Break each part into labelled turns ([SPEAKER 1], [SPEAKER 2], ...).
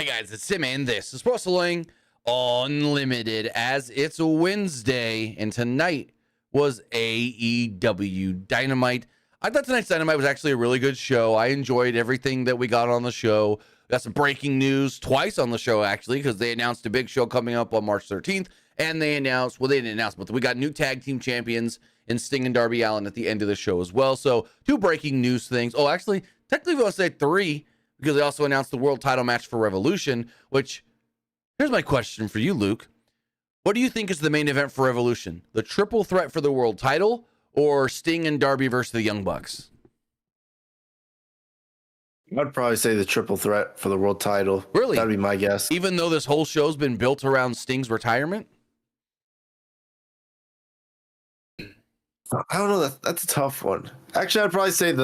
[SPEAKER 1] Hey guys, it's Tim, and this is Pro Wrestling Unlimited, as it's a Wednesday, and tonight was AEW Dynamite. I thought tonight's Dynamite was actually a really good show. I enjoyed everything that we got on the show. Got some breaking news twice on the show, actually, because they announced a big show coming up on March 13th, and they announced, well, they didn't announce, but we got new tag team champions in Sting and Darby Allin at the end of the show as well. So two breaking news things. Oh, actually, technically, I want to say three, because they also announced the world title match for Revolution, which, here's my question for you, Luke. What do you think is the main event for Revolution? The triple threat for the world title, or Sting and Darby versus the Young Bucks?
[SPEAKER 2] I'd probably say the triple threat for the world title.
[SPEAKER 1] Really?
[SPEAKER 2] That'd be my guess.
[SPEAKER 1] Even though this whole show's been built around Sting's retirement?
[SPEAKER 2] I don't know. That's a tough one. Actually, I'd probably say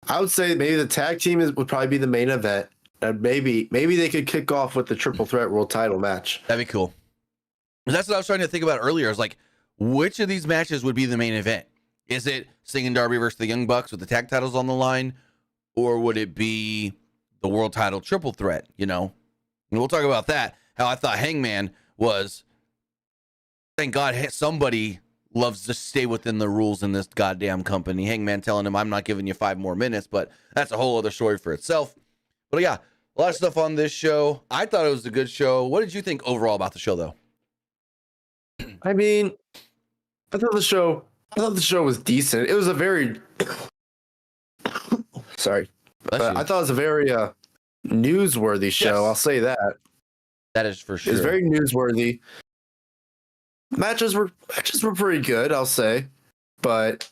[SPEAKER 2] I would say maybe the tag team would probably be the main event. And maybe they could kick off with the triple threat world title match.
[SPEAKER 1] That'd be cool. That's what I was trying to think about earlier. I was like, which of these matches would be the main event? Is it Sting and Darby versus the Young Bucks with the tag titles on the line? Or would it be the world title triple threat, you know? And we'll talk about that. How I thought Hangman was, thank God somebody loves to stay within the rules in this goddamn company. Hangman telling him, I'm not giving you 5 more minutes, but that's a whole other story for itself. But yeah, a lot of stuff on this show. I thought it was a good show. What did you think overall about the show, though?
[SPEAKER 2] I mean, I thought the show was decent. It was a very sorry. I thought it was a very newsworthy show. Yes. I'll say that.
[SPEAKER 1] That is for sure.
[SPEAKER 2] It's very newsworthy. Matches were pretty good, I'll say. But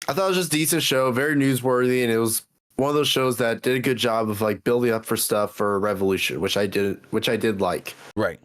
[SPEAKER 2] I thought it was just a decent show, very newsworthy, and it was one of those shows that did a good job of like building up for stuff for Revolution, which I did like.
[SPEAKER 1] Right.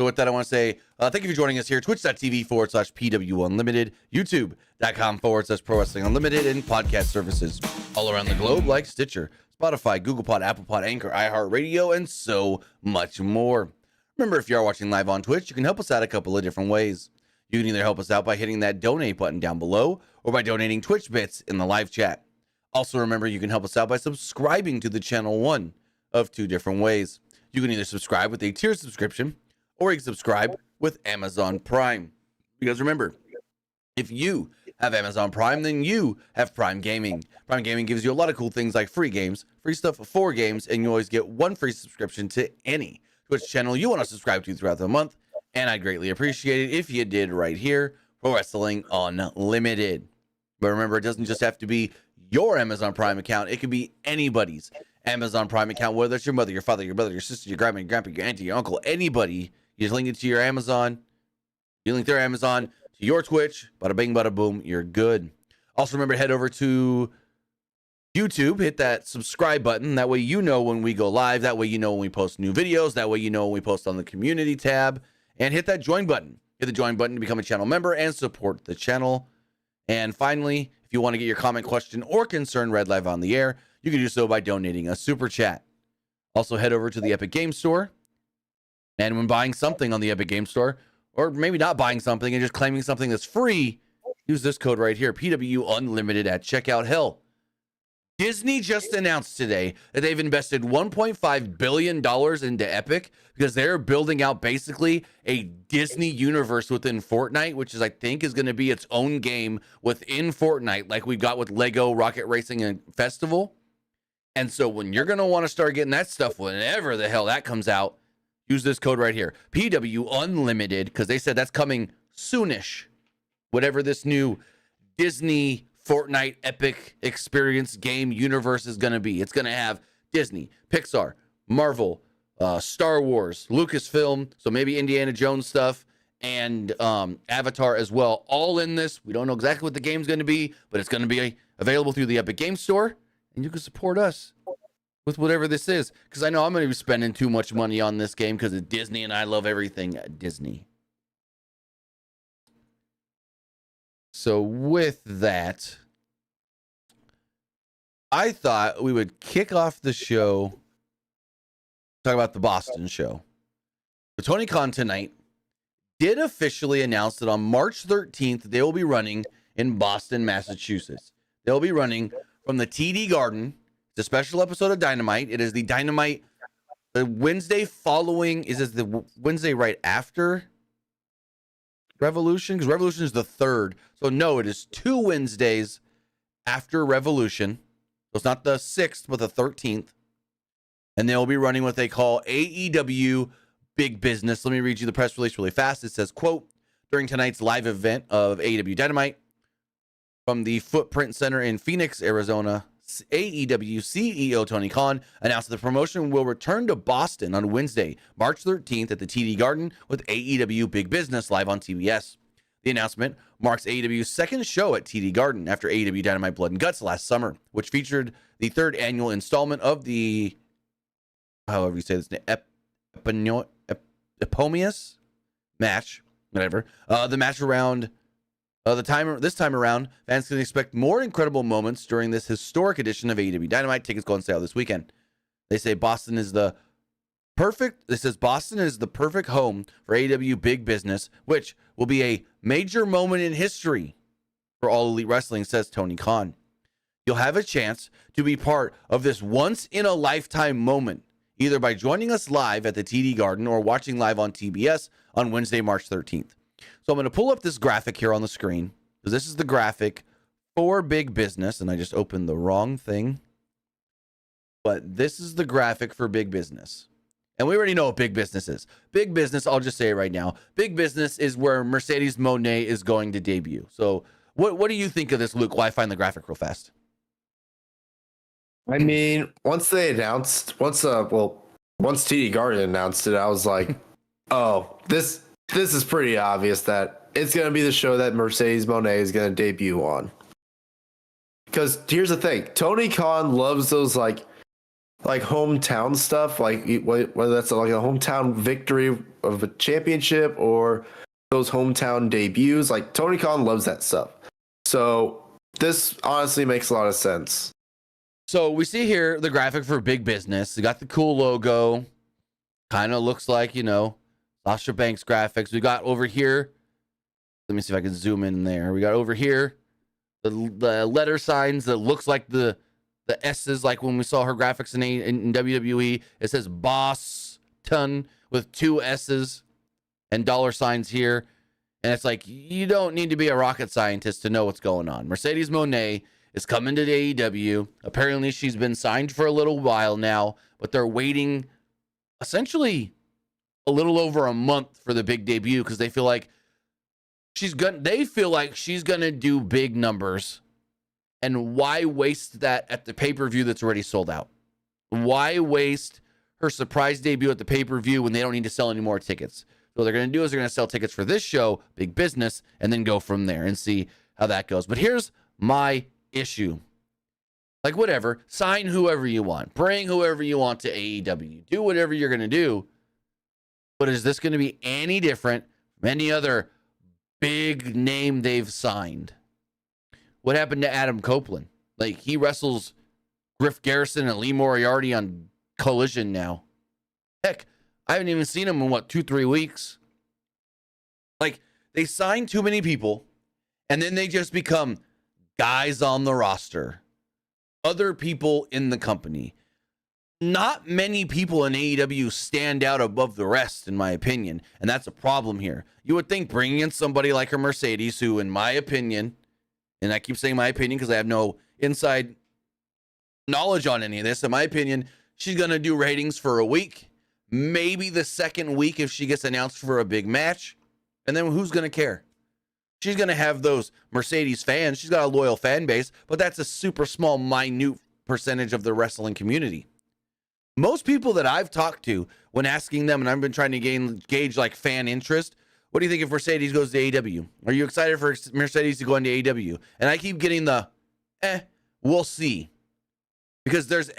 [SPEAKER 1] So with that, I want to say thank you for joining us here. Twitch.tv/PWU Unlimited, YouTube.com/Pro Wrestling Unlimited, and podcast services all around the globe like Stitcher, Spotify, Google Pod, Apple Pod, Anchor, iHeartRadio, and so much more. Remember, if you are watching live on Twitch, you can help us out a couple of different ways. You can either help us out by hitting that donate button down below, or by donating Twitch bits in the live chat. Also, remember, you can help us out by subscribing to the channel, one of 2 different ways. You can either subscribe with a tier subscription, or you can subscribe with Amazon Prime. Because remember, if you have Amazon Prime, then you have Prime Gaming. Prime Gaming gives you a lot of cool things like free games, free stuff for games, and you always get 1 free subscription to any Twitch channel you want to subscribe to throughout the month. And I'd greatly appreciate it if you did right here, Pro Wrestling Unlimited. But remember, it doesn't just have to be your Amazon Prime account. It could be anybody's Amazon Prime account, whether it's your mother, your father, your brother, your sister, your grandma, your grandpa, your auntie, your uncle, anybody. You just link it to your Amazon. You link their Amazon to your Twitch. Bada bing, bada boom. You're good. Also, remember to head over to YouTube. Hit that subscribe button. That way you know when we go live. That way you know when we post new videos. That way you know when we post on the community tab. And hit that join button. Hit the join button to become a channel member and support the channel. And finally, if you want to get your comment, question, or concern read live on the air, you can do so by donating a super chat. Also, head over to the Epic Game Store. And when buying something on the Epic Game Store, or maybe not buying something and just claiming something that's free, use this code right here, PWU Unlimited at checkout. Hell, Disney just announced today that they've invested $1.5 billion into Epic because they're building out basically a Disney universe within Fortnite, which I think is going to be its own game within Fortnite, like we've got with Lego Rocket Racing and Festival. And so when you're going to want to start getting that stuff whenever the hell that comes out, use this code right here, PW Unlimited, because they said that's coming soonish. Whatever this new Disney Fortnite Epic experience game universe is going to be. It's going to have Disney, Pixar, Marvel, Star Wars, Lucasfilm, so maybe Indiana Jones stuff, and Avatar as well, all in this. We don't know exactly what the game's going to be, but it's going to be available through the Epic Game Store, and you can support us with whatever this is, because I know I'm going to be spending too much money on this game because it's Disney, and I love everything Disney. So with that, I thought we would kick off the show, talk about the Boston show. So Tony Khan tonight did officially announce that on March 13th, they will be running in Boston, Massachusetts. They'll be running from the TD Garden. It's a special episode of Dynamite. It is the Dynamite, the Wednesday following. Is it the Wednesday right after Revolution? Because Revolution is the 3rd. So no, it is 2 Wednesdays after Revolution. So it's not the 6th, but the 13th. And they'll be running what they call AEW Big Business. Let me read you the press release really fast. It says, quote, during tonight's live event of AEW Dynamite from the Footprint Center in Phoenix, Arizona, AEW CEO Tony Khan announced that the promotion will return to Boston on Wednesday, March 13th at the TD Garden with AEW Big Business live on TBS. The announcement marks AEW's second show at TD Garden after AEW Dynamite Blood and Guts last summer, which featured the 3rd annual installment of the, however you say this name, Epomius match, whatever. The match around this time around, fans can expect more incredible moments during this historic edition of AEW Dynamite. Tickets go on sale this weekend. They say Boston is the perfect home for AEW Big Business, which will be a major moment in history for All Elite Wrestling, says Tony Khan. You'll have a chance to be part of this once in a lifetime moment, either by joining us live at the TD Garden or watching live on TBS on Wednesday, March 13th. So I'm going to pull up this graphic here on the screen, because this is the graphic for Big Business, and I just opened the wrong thing. But this is the graphic for Big Business. And we already know what Big Business is. Big Business, I'll just say it right now, Big Business is where Mercedes Mone is going to debut. So what do you think of this, Luke? Why find the graphic real fast?
[SPEAKER 2] I mean, once TD Garden announced it, I was like, oh, this is pretty obvious that it's going to be the show that Mercedes Mone is going to debut on. Because here's the thing, Tony Khan loves those like hometown stuff, like whether that's like a hometown victory of a championship or those hometown debuts. Like Tony Khan loves that stuff. So this honestly makes a lot of sense.
[SPEAKER 1] So we see here the graphic for Big Business. We got the cool logo. Kind of looks like, Sasha Banks graphics. We got over here. Let me see if I can zoom in there. We got over here the letter signs that looks like the S's, like when we saw her graphics in WWE. It says Boston with 2 S's and dollar signs here. And it's like, you don't need to be a rocket scientist to know what's going on. Mercedes Mone is coming to the AEW. Apparently she's been signed for a little while now, but they're waiting essentially a little over a month for the big debut because they feel like she's gonna do big numbers. And why waste that at the pay-per-view that's already sold out? Why waste her surprise debut at the pay-per-view when they don't need to sell any more tickets? So what they're going to do is they're going to sell tickets for this show, Big Business, and then go from there and see how that goes. But here's my issue. Like, whatever, sign whoever you want, bring whoever you want to AEW, do whatever you're going to do. But is this going to be any different from any other big name they've signed? What happened to Adam Copeland? Like, he wrestles Griff Garrison and Lee Moriarty on Collision now. Heck, I haven't even seen him in 2-3 weeks. Like, they sign too many people, and then they just become guys on the roster. Other people in the company. Not many people in AEW stand out above the rest, in my opinion, and that's a problem here. You would think bringing in somebody like a Mercedes, who, in my opinion, and I keep saying my opinion because I have no inside knowledge on any of this. In my opinion, she's going to do ratings for a week, maybe the second week if she gets announced for a big match. And then who's going to care? She's going to have those Mercedes fans. She's got a loyal fan base, but that's a super small, minute percentage of the wrestling community. Most people that I've talked to when asking them, and I've been trying to gauge like fan interest, what do you think if Mercedes goes to AEW? Are you excited for Mercedes to go into AEW? And I keep getting the, we'll see. Because there's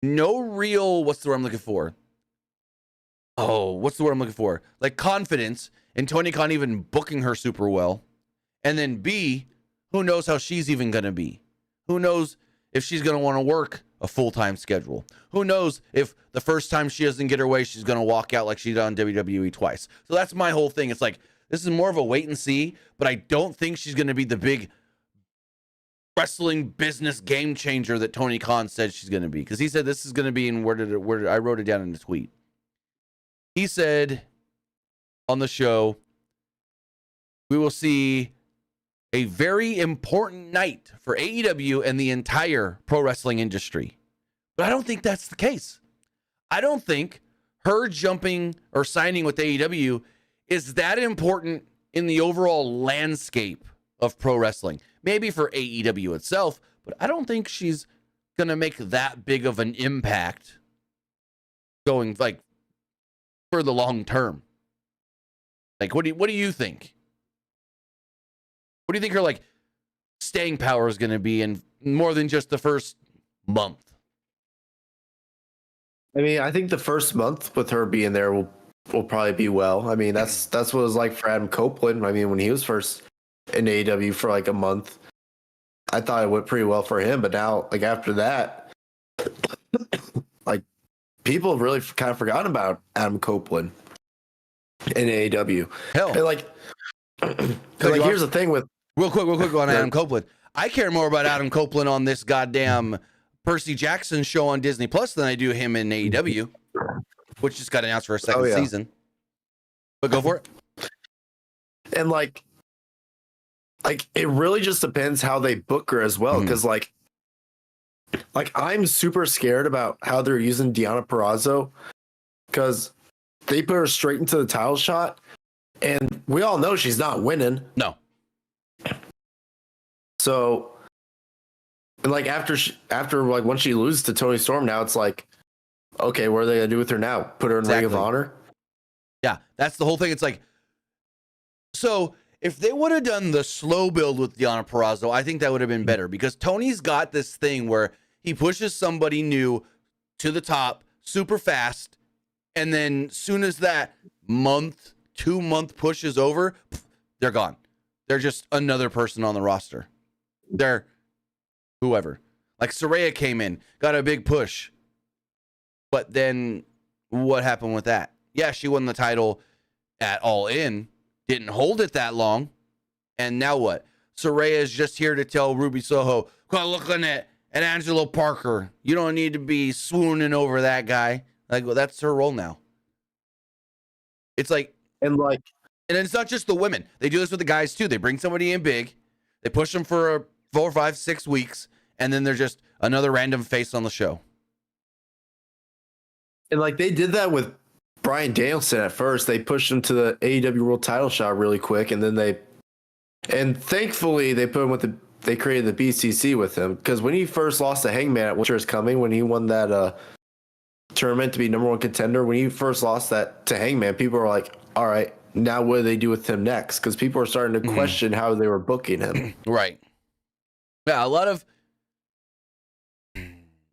[SPEAKER 1] no real, what's the word I'm looking for? Like confidence in Tony Khan even booking her super well. And then B, who knows how she's even going to be? Who knows if she's going to want to work a full-time schedule? Who knows if the first time she doesn't get her way, she's going to walk out like she did on WWE twice? So that's my whole thing. It's like, this is more of a wait and see, but I don't think she's going to be the big wrestling business game changer that Tony Khan said she's going to be. Because he said this is going to be in where I wrote it down in the tweet. He said on the show, we will see a very important night for AEW and the entire pro wrestling industry. But I don't think that's the case. I don't think her jumping or signing with AEW is that important in the overall landscape of pro wrestling. Maybe for AEW itself, but I don't think she's going to make that big of an impact going like for the long term. Like, what do you think? What do you think her like staying power is going to be in more than just the first month?
[SPEAKER 2] I mean, I think the first month with her being there will probably be well. I mean, that's what it was like for Adam Copeland. I mean, when he was first in AEW for like a month, I thought it went pretty well for him. But now, like after that, like people have really kind of forgotten about Adam Copeland in AEW.
[SPEAKER 1] Hell,
[SPEAKER 2] and like here's the thing with
[SPEAKER 1] real quick on Adam Copeland. I care more about Adam Copeland on this goddamn Percy Jackson show on Disney Plus than I do him in AEW, which just got announced for a second season. But go for it.
[SPEAKER 2] And like it really just depends how they book her as well, because like I'm super scared about how they're using Deonna Purrazzo, because they put her straight into the title shot, and we all know she's not winning.
[SPEAKER 1] No.
[SPEAKER 2] So, and like after like once she loses to Toni Storm, now it's like, okay, what are they gonna do with her now? Put her in Ring of Honor?
[SPEAKER 1] Yeah, that's the whole thing. It's like, so if they would have done the slow build with Deonna Purrazzo, I think that would have been better, because Tony's got this thing where he pushes somebody new to the top super fast, and then soon as that 2-month push is over, they're gone. They're just another person on the roster. They're whoever. Like Saraya came in, got a big push, but then what happened with that? Yeah, she won the title at All In, didn't hold it that long, and now what? Saraya is just here to tell Ruby Soho, quit looking at Angelo Parker. You don't need to be swooning over that guy. Like, well, that's her role now. It's like, and it's not just the women. They do this with the guys too. They bring somebody in big, they push them for 4, 5, 6 weeks, and then they're just another random face on the show.
[SPEAKER 2] And like they did that with Bryan Danielson at first. They pushed him to the AEW World Title shot really quick, and then thankfully they put him they created the BCC with him, because when he first lost to Hangman at Winter is Coming, when he won that tournament to be number 1 contender, when he first lost that to Hangman, people were like, all right, now what do they do with him next? Because people are starting to question how they were booking him.
[SPEAKER 1] Right. Yeah, a lot of,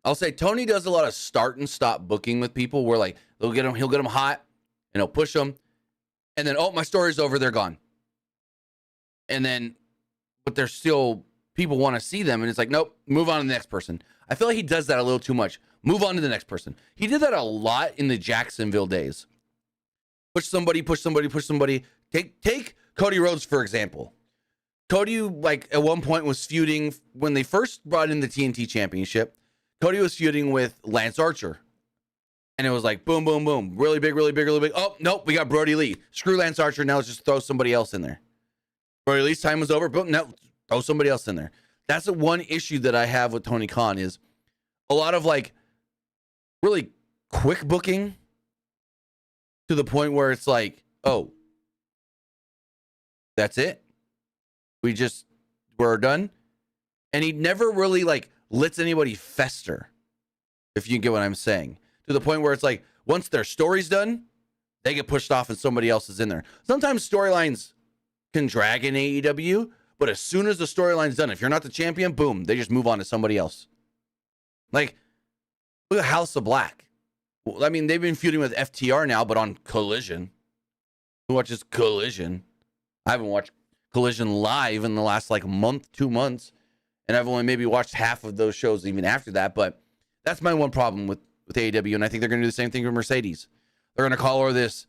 [SPEAKER 1] I'll say Tony does a lot of start and stop booking with people where like he'll get them hot and he'll push them, and then, oh, my story's over, they're gone. And then, but they're still, people want to see them, and it's like, nope, move on to the next person. I feel like he does that a little too much. Move on to the next person. He did that a lot in the Jacksonville days. Push somebody. Take Cody Rhodes, for example. Cody, like, at one point was feuding, when they first brought in the TNT Championship, Cody was feuding with Lance Archer. And it was like, boom, boom, boom. Really big, really big, really big. Oh, nope, we got Brody Lee. Screw Lance Archer, now let's just throw somebody else in there. Brody Lee's time was over. Boom, no, throw somebody else in there. That's the one issue that I have with Tony Khan, is a lot of, like, really quick booking to the point where it's like, oh, that's it. We're done. And he never really like lets anybody fester, if you get what I'm saying, to the point where it's like, once their story's done, they get pushed off and somebody else is in there. Sometimes storylines can drag in AEW, but as soon as the storyline's done, if you're not the champion, boom, they just move on to somebody else. Like, look at House of Black. Well, I mean, they've been feuding with FTR now, but on Collision. Who watches Collision? I haven't watched Collision live in the last like month, 2 months, and I've only maybe watched half of those shows even after that. But that's my one problem with AEW, and I think they're going to do the same thing with Mercedes. They're going to call her this,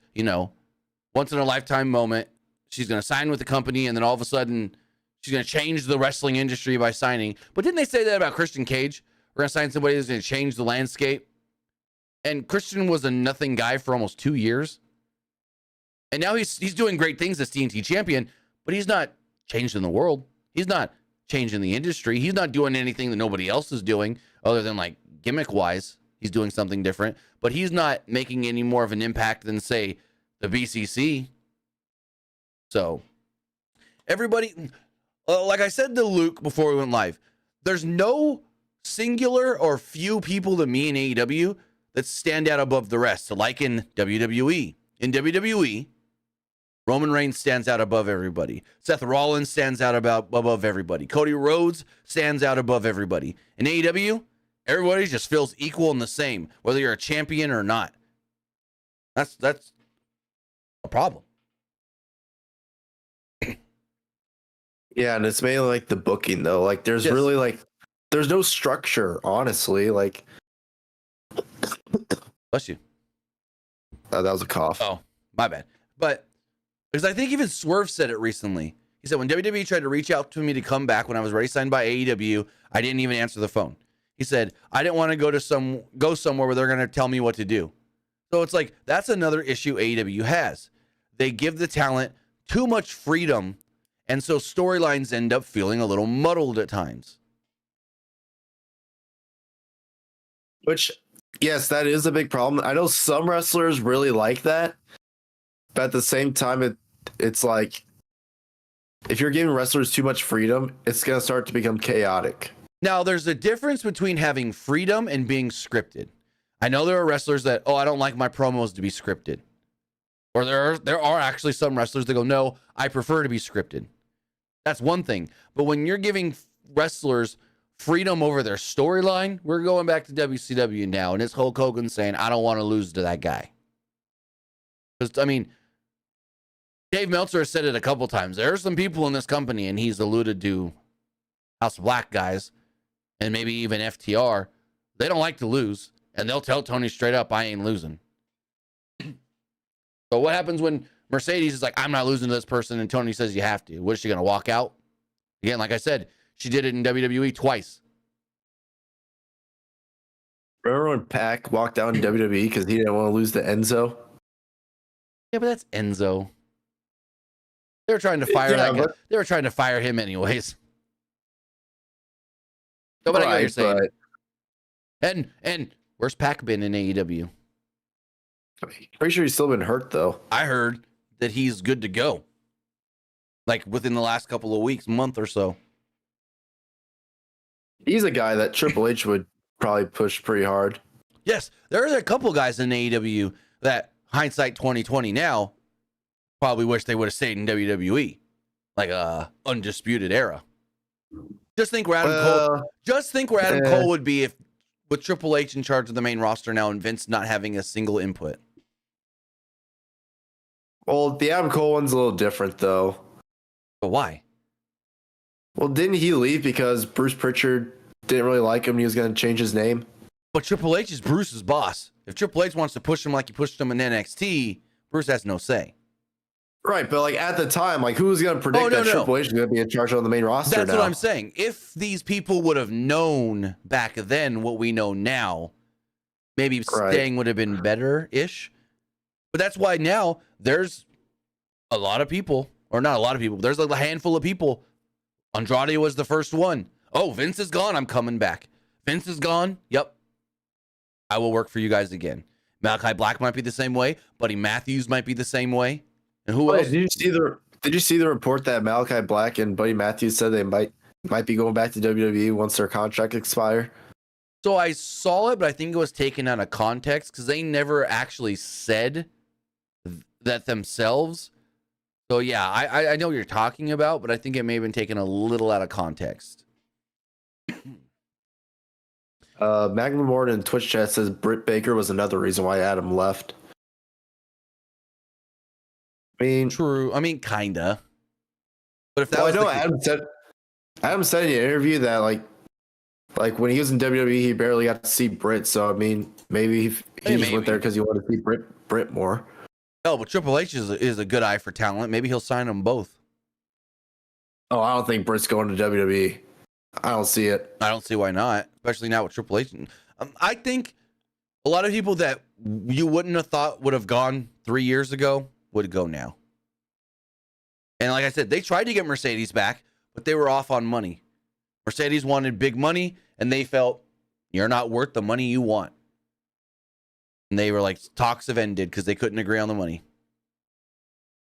[SPEAKER 1] once in a lifetime moment. She's going to sign with the company, and then all of a sudden she's going to change the wrestling industry by signing. But didn't they say that about Christian Cage? We're going to sign somebody who's going to change the landscape. And Christian was a nothing guy for almost 2 years. And now he's doing great things as TNT champion, but he's not changing the world. He's not changing the industry. He's not doing anything that nobody else is doing other than like gimmick wise. He's doing something different, but he's not making any more of an impact than, say, the BCC. So everybody, like I said to Luke before we went live, there's no singular or few people to me in AEW that stand out above the rest. So like in WWE. In WWE, Roman Reigns stands out above everybody. Seth Rollins stands out above everybody. Cody Rhodes stands out above everybody. In AEW, everybody just feels equal and the same, whether you're a champion or not. That's a problem.
[SPEAKER 2] Yeah, and it's mainly like the booking though. Like there's really like there's no structure, honestly. Like
[SPEAKER 1] Bless you.
[SPEAKER 2] that was a cough.
[SPEAKER 1] Oh, my bad. But because I think even Swerve said it recently. He said when WWE tried to reach out to me to come back when I was already signed by AEW, I didn't even answer the phone. He said, I didn't want to go somewhere where they're going to tell me what to do. So it's like, that's another issue AEW has. They give the talent too much freedom, and so storylines end up feeling a little muddled at times.
[SPEAKER 2] Which, yes, that is a big problem. I know some wrestlers really like that, but at the same time, it's like, if you're giving wrestlers too much freedom, it's going to start to become chaotic.
[SPEAKER 1] Now, there's a difference between having freedom and being scripted. I know there are wrestlers that, I don't like my promos to be scripted. Or there are actually some wrestlers that go, no, I prefer to be scripted. That's one thing. But when you're giving wrestlers freedom over their storyline, we're going back to WCW now, and it's Hulk Hogan saying, I don't want to lose to that guy. Because, I mean, Dave Meltzer has said it a couple times. There are some people in this company, and he's alluded to House of Black guys, and maybe even FTR, they don't like to lose, and they'll tell Tony straight up, I ain't losing. So what happens when Mercedes is like, I'm not losing to this person, and Tony says you have to? What is she going to walk out? Again, like I said, she did it in WWE twice.
[SPEAKER 2] Remember when Pac walked out in WWE because he didn't want to lose to Enzo?
[SPEAKER 1] Yeah, but that's Enzo. They were trying to fire that guy. They were trying to fire him anyways. So, but I get what you're saying. And where's Pac been in AEW?
[SPEAKER 2] Pretty sure he's still been hurt though.
[SPEAKER 1] I heard that he's good to go. Like within the last couple of weeks, month or so.
[SPEAKER 2] He's a guy that Triple H would probably push pretty hard.
[SPEAKER 1] Yes, there are a couple guys in AEW that hindsight 2020 now probably wish they would have stayed in WWE, like a Undisputed Era. Just think where Adam Cole. Just think where Adam Cole would be if with Triple H in charge of the main roster now and Vince not having a single input.
[SPEAKER 2] Well, the Adam Cole one's a little different though.
[SPEAKER 1] But why?
[SPEAKER 2] Well, didn't he leave because Bruce Pritchard didn't really like him and he was going to change his name?
[SPEAKER 1] But Triple H is Bruce's boss. If Triple H wants to push him like he pushed him in NXT, Bruce has no say.
[SPEAKER 2] Right, but like at the time, like who was going to predict that Triple H is going to be in charge on the main roster?
[SPEAKER 1] That's what I'm saying. If these people would have known back then what we know now, maybe staying would have been better-ish. But that's why now there's a lot of people, or not a lot of people, there's like a handful of people. Andrade was the first one. Oh, Vince is gone. I'm coming back. Vince is gone. Yep. I will work for you guys again. Malachi Black might be the same way. Buddy Matthews might be the same way. And who else?
[SPEAKER 2] Did you see the report that Malachi Black and Buddy Matthews said they might be going back to WWE once their contract expire?
[SPEAKER 1] So I saw it, but I think it was taken out of context because they never actually said that themselves. So yeah, I know what you're talking about, but I think it may have been taken a little out of context.
[SPEAKER 2] Magnum Morton in Twitch chat says Britt Baker was another reason why Adam left. I mean,
[SPEAKER 1] true. I mean, kinda. But if that was
[SPEAKER 2] I know Adam said in an interview that like when he was in WWE, he barely got to see Britt. So I mean, maybe he just went there because he wanted to see Britt more.
[SPEAKER 1] Oh, but Triple H is a good eye for talent. Maybe he'll sign them both.
[SPEAKER 2] Oh, I don't think Britt's going to WWE. I don't see it.
[SPEAKER 1] I don't see why not, especially now with Triple H. I think a lot of people that you wouldn't have thought would have gone 3 years ago would go now. And like I said, they tried to get Mercedes back, but they were off on money. Mercedes wanted big money, and they felt, you're not worth the money you want. And they were like, talks have ended because they couldn't agree on the money.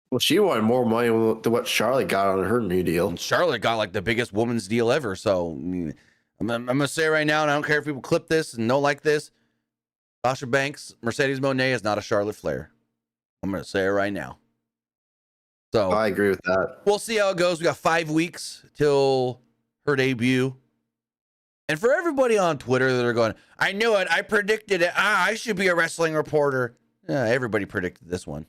[SPEAKER 2] Well, she wanted more money than what Charlotte got on her new deal.
[SPEAKER 1] And Charlotte got like the biggest woman's deal ever. So I'm going to say right now, and I don't care if people clip this and don't like this, Sasha Banks, Mercedes Moné is not a Charlotte Flair. I'm going to say it right now. So
[SPEAKER 2] I agree with that.
[SPEAKER 1] We'll see how it goes. We got 5 weeks till her debut. And for everybody on Twitter that are going, I knew it, I predicted it, I should be a wrestling reporter. Yeah, everybody predicted this one.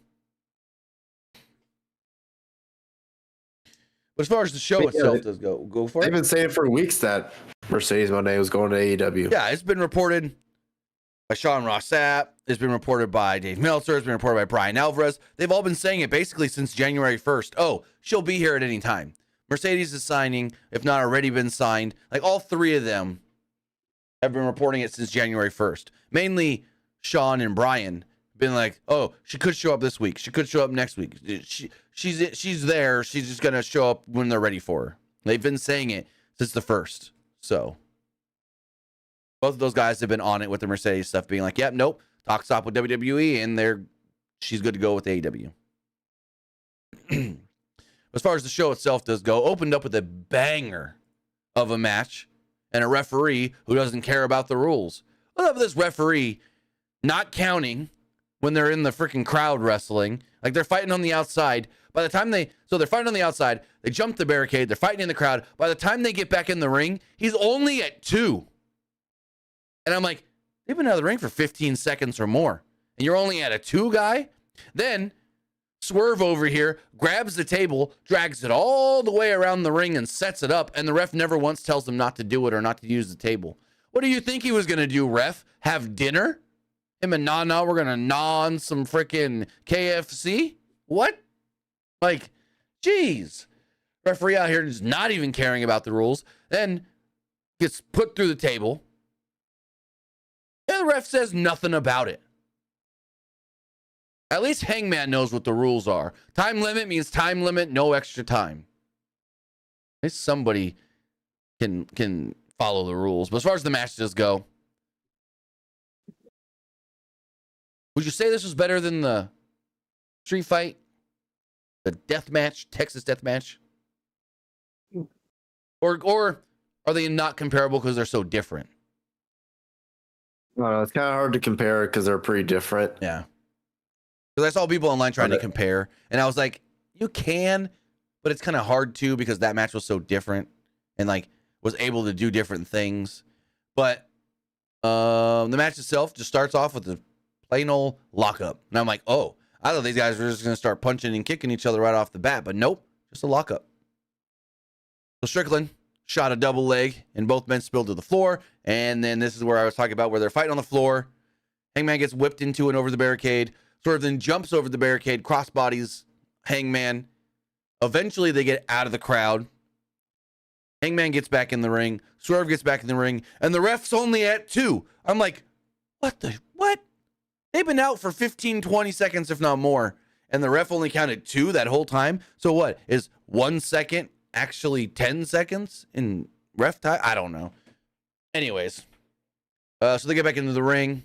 [SPEAKER 1] But as far as the show itself does go for it.
[SPEAKER 2] They've been saying for weeks that Mercedes Moné was going to AEW.
[SPEAKER 1] Yeah, it's been reported by Sean Ross Sapp. It's been reported by Dave Meltzer. It's been reported by Brian Alvarez. They've all been saying it basically since January 1st. Oh, she'll be here at any time. Mercedes is signing, if not already been signed. Like all three of them have been reporting it since January 1st. Mainly Sean and Brian been like, oh, she could show up this week. She could show up next week. She's there. She's just going to show up when they're ready for her. They've been saying it since the first. So both of those guys have been on it with the Mercedes stuff, being like, yep, nope, talk stop with WWE, and she's good to go with AEW. As far as the show itself does go, opened up with a banger of a match and a referee who doesn't care about the rules. I love this referee not counting when they're in the freaking crowd wrestling. Like they're fighting on the outside. By the time they're fighting on the outside, they jump the barricade, they're fighting in the crowd. By the time they get back in the ring, he's only at 2. And I'm like, they've been out of the ring for 15 seconds or more. And you're only at a 2 guy? Then Swerve over here grabs the table, drags it all the way around the ring and sets it up. And the ref never once tells them not to do it or not to use the table. What do you think he was going to do, ref? Have dinner? Him and Nana, we're going to gnaw on some freaking KFC? What? Like, geez. Referee out here is not even caring about the rules. Then gets put through the table. And the ref says nothing about it. At least Hangman knows what the rules are. Time limit means time limit, no extra time. At least somebody can follow the rules. But as far as the matches go, would you say this was better than the street fight? The death match, Texas death match? Or are they not comparable because they're so different?
[SPEAKER 2] I don't know. It's kind of hard to compare because they're pretty different.
[SPEAKER 1] Yeah. Because I saw people online trying to compare, and I was like, you can, but it's kind of hard to because that match was so different and like was able to do different things. But the match itself just starts off with a plain old lockup. And I'm like, oh, I thought these guys were just going to start punching and kicking each other right off the bat, but nope, just a lockup. So Strickland shot a double leg, and both men spilled to the floor. And then this is where I was talking about where they're fighting on the floor. Hangman gets whipped into and over the barricade. Swerve then jumps over the barricade, crossbodies Hangman. Eventually, they get out of the crowd. Hangman gets back in the ring. Swerve gets back in the ring. And the ref's only at 2. I'm like, what? They've been out for 15, 20 seconds, if not more. And the ref only counted 2 that whole time. So what? Is 1 second actually 10 seconds in ref time? I don't know. Anyways. So they get back into the ring.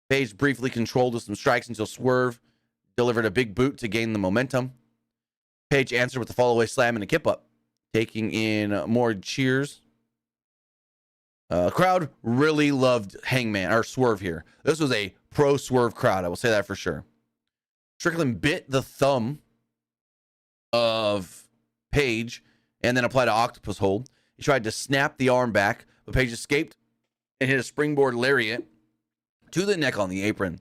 [SPEAKER 1] Page briefly controlled with some strikes until Swerve delivered a big boot to gain the momentum. Page answered with a fall-away slam and a kip-up, taking in more cheers. Crowd really loved Hangman, or Swerve here. This was a pro-Swerve crowd, I will say that for sure. Strickland bit the thumb of Page and then applied an octopus hold. He tried to snap the arm back, but Page escaped and hit a springboard lariat to the neck on the apron.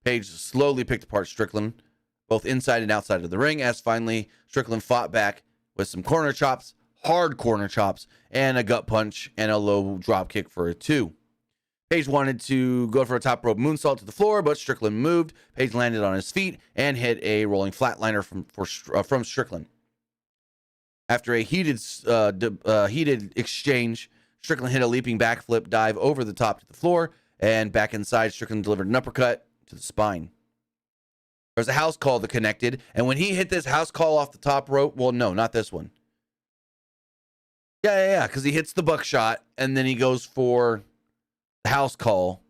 [SPEAKER 1] Page slowly picked apart Strickland, both inside and outside of the ring, as finally Strickland fought back with some corner chops, hard corner chops, and a gut punch and a low drop kick for a 2. Page wanted to go for a top rope moonsault to the floor, but Strickland moved. Page landed on his feet and hit a rolling flatliner from Strickland. After a heated exchange, Strickland hit a leaping backflip dive over the top to the floor, and back inside, Strickland delivered an uppercut to the spine. There was a house call that connected, and when he hit this house call off the top rope, well, no, not this one. Yeah, because he hits the buckshot, and then he goes for the house call,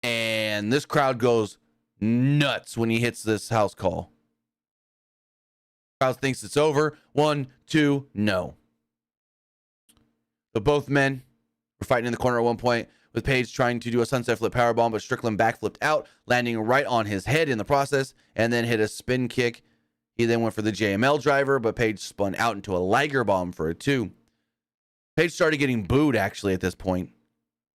[SPEAKER 1] and this crowd goes nuts when he hits this house call. Crowd thinks it's over. 1, 2, no. But both men were fighting in the corner at one point, with Page trying to do a sunset flip powerbomb, but Strickland backflipped out, landing right on his head in the process, and then hit a spin kick. He then went for the JML driver, but Page spun out into a Liger bomb for a 2. Page started getting booed, actually, at this point.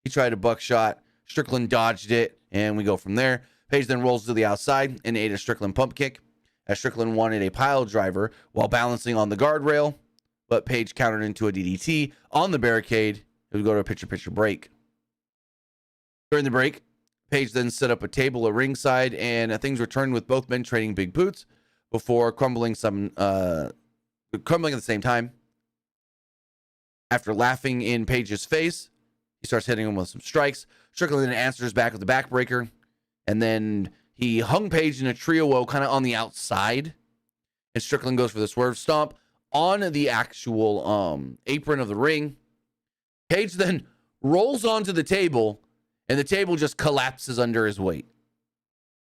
[SPEAKER 1] He tried a buckshot. Strickland dodged it, and we go from there. Page then rolls to the outside and ate a Strickland pump kick, as Strickland wanted a pile driver while balancing on the guardrail, but Page countered into a DDT on the barricade. It would go to a picture-picture break. During the break, Page then set up a table at ringside, and things returned with both men trading big boots before crumbling at the same time. After laughing in Page's face, he starts hitting him with some strikes. Strickland then answers back with the backbreaker, and then he hung Page in a trio kind of on the outside, and Strickland goes for the swerve stomp on the actual apron of the ring. Page then rolls onto the table, and the table just collapses under his weight.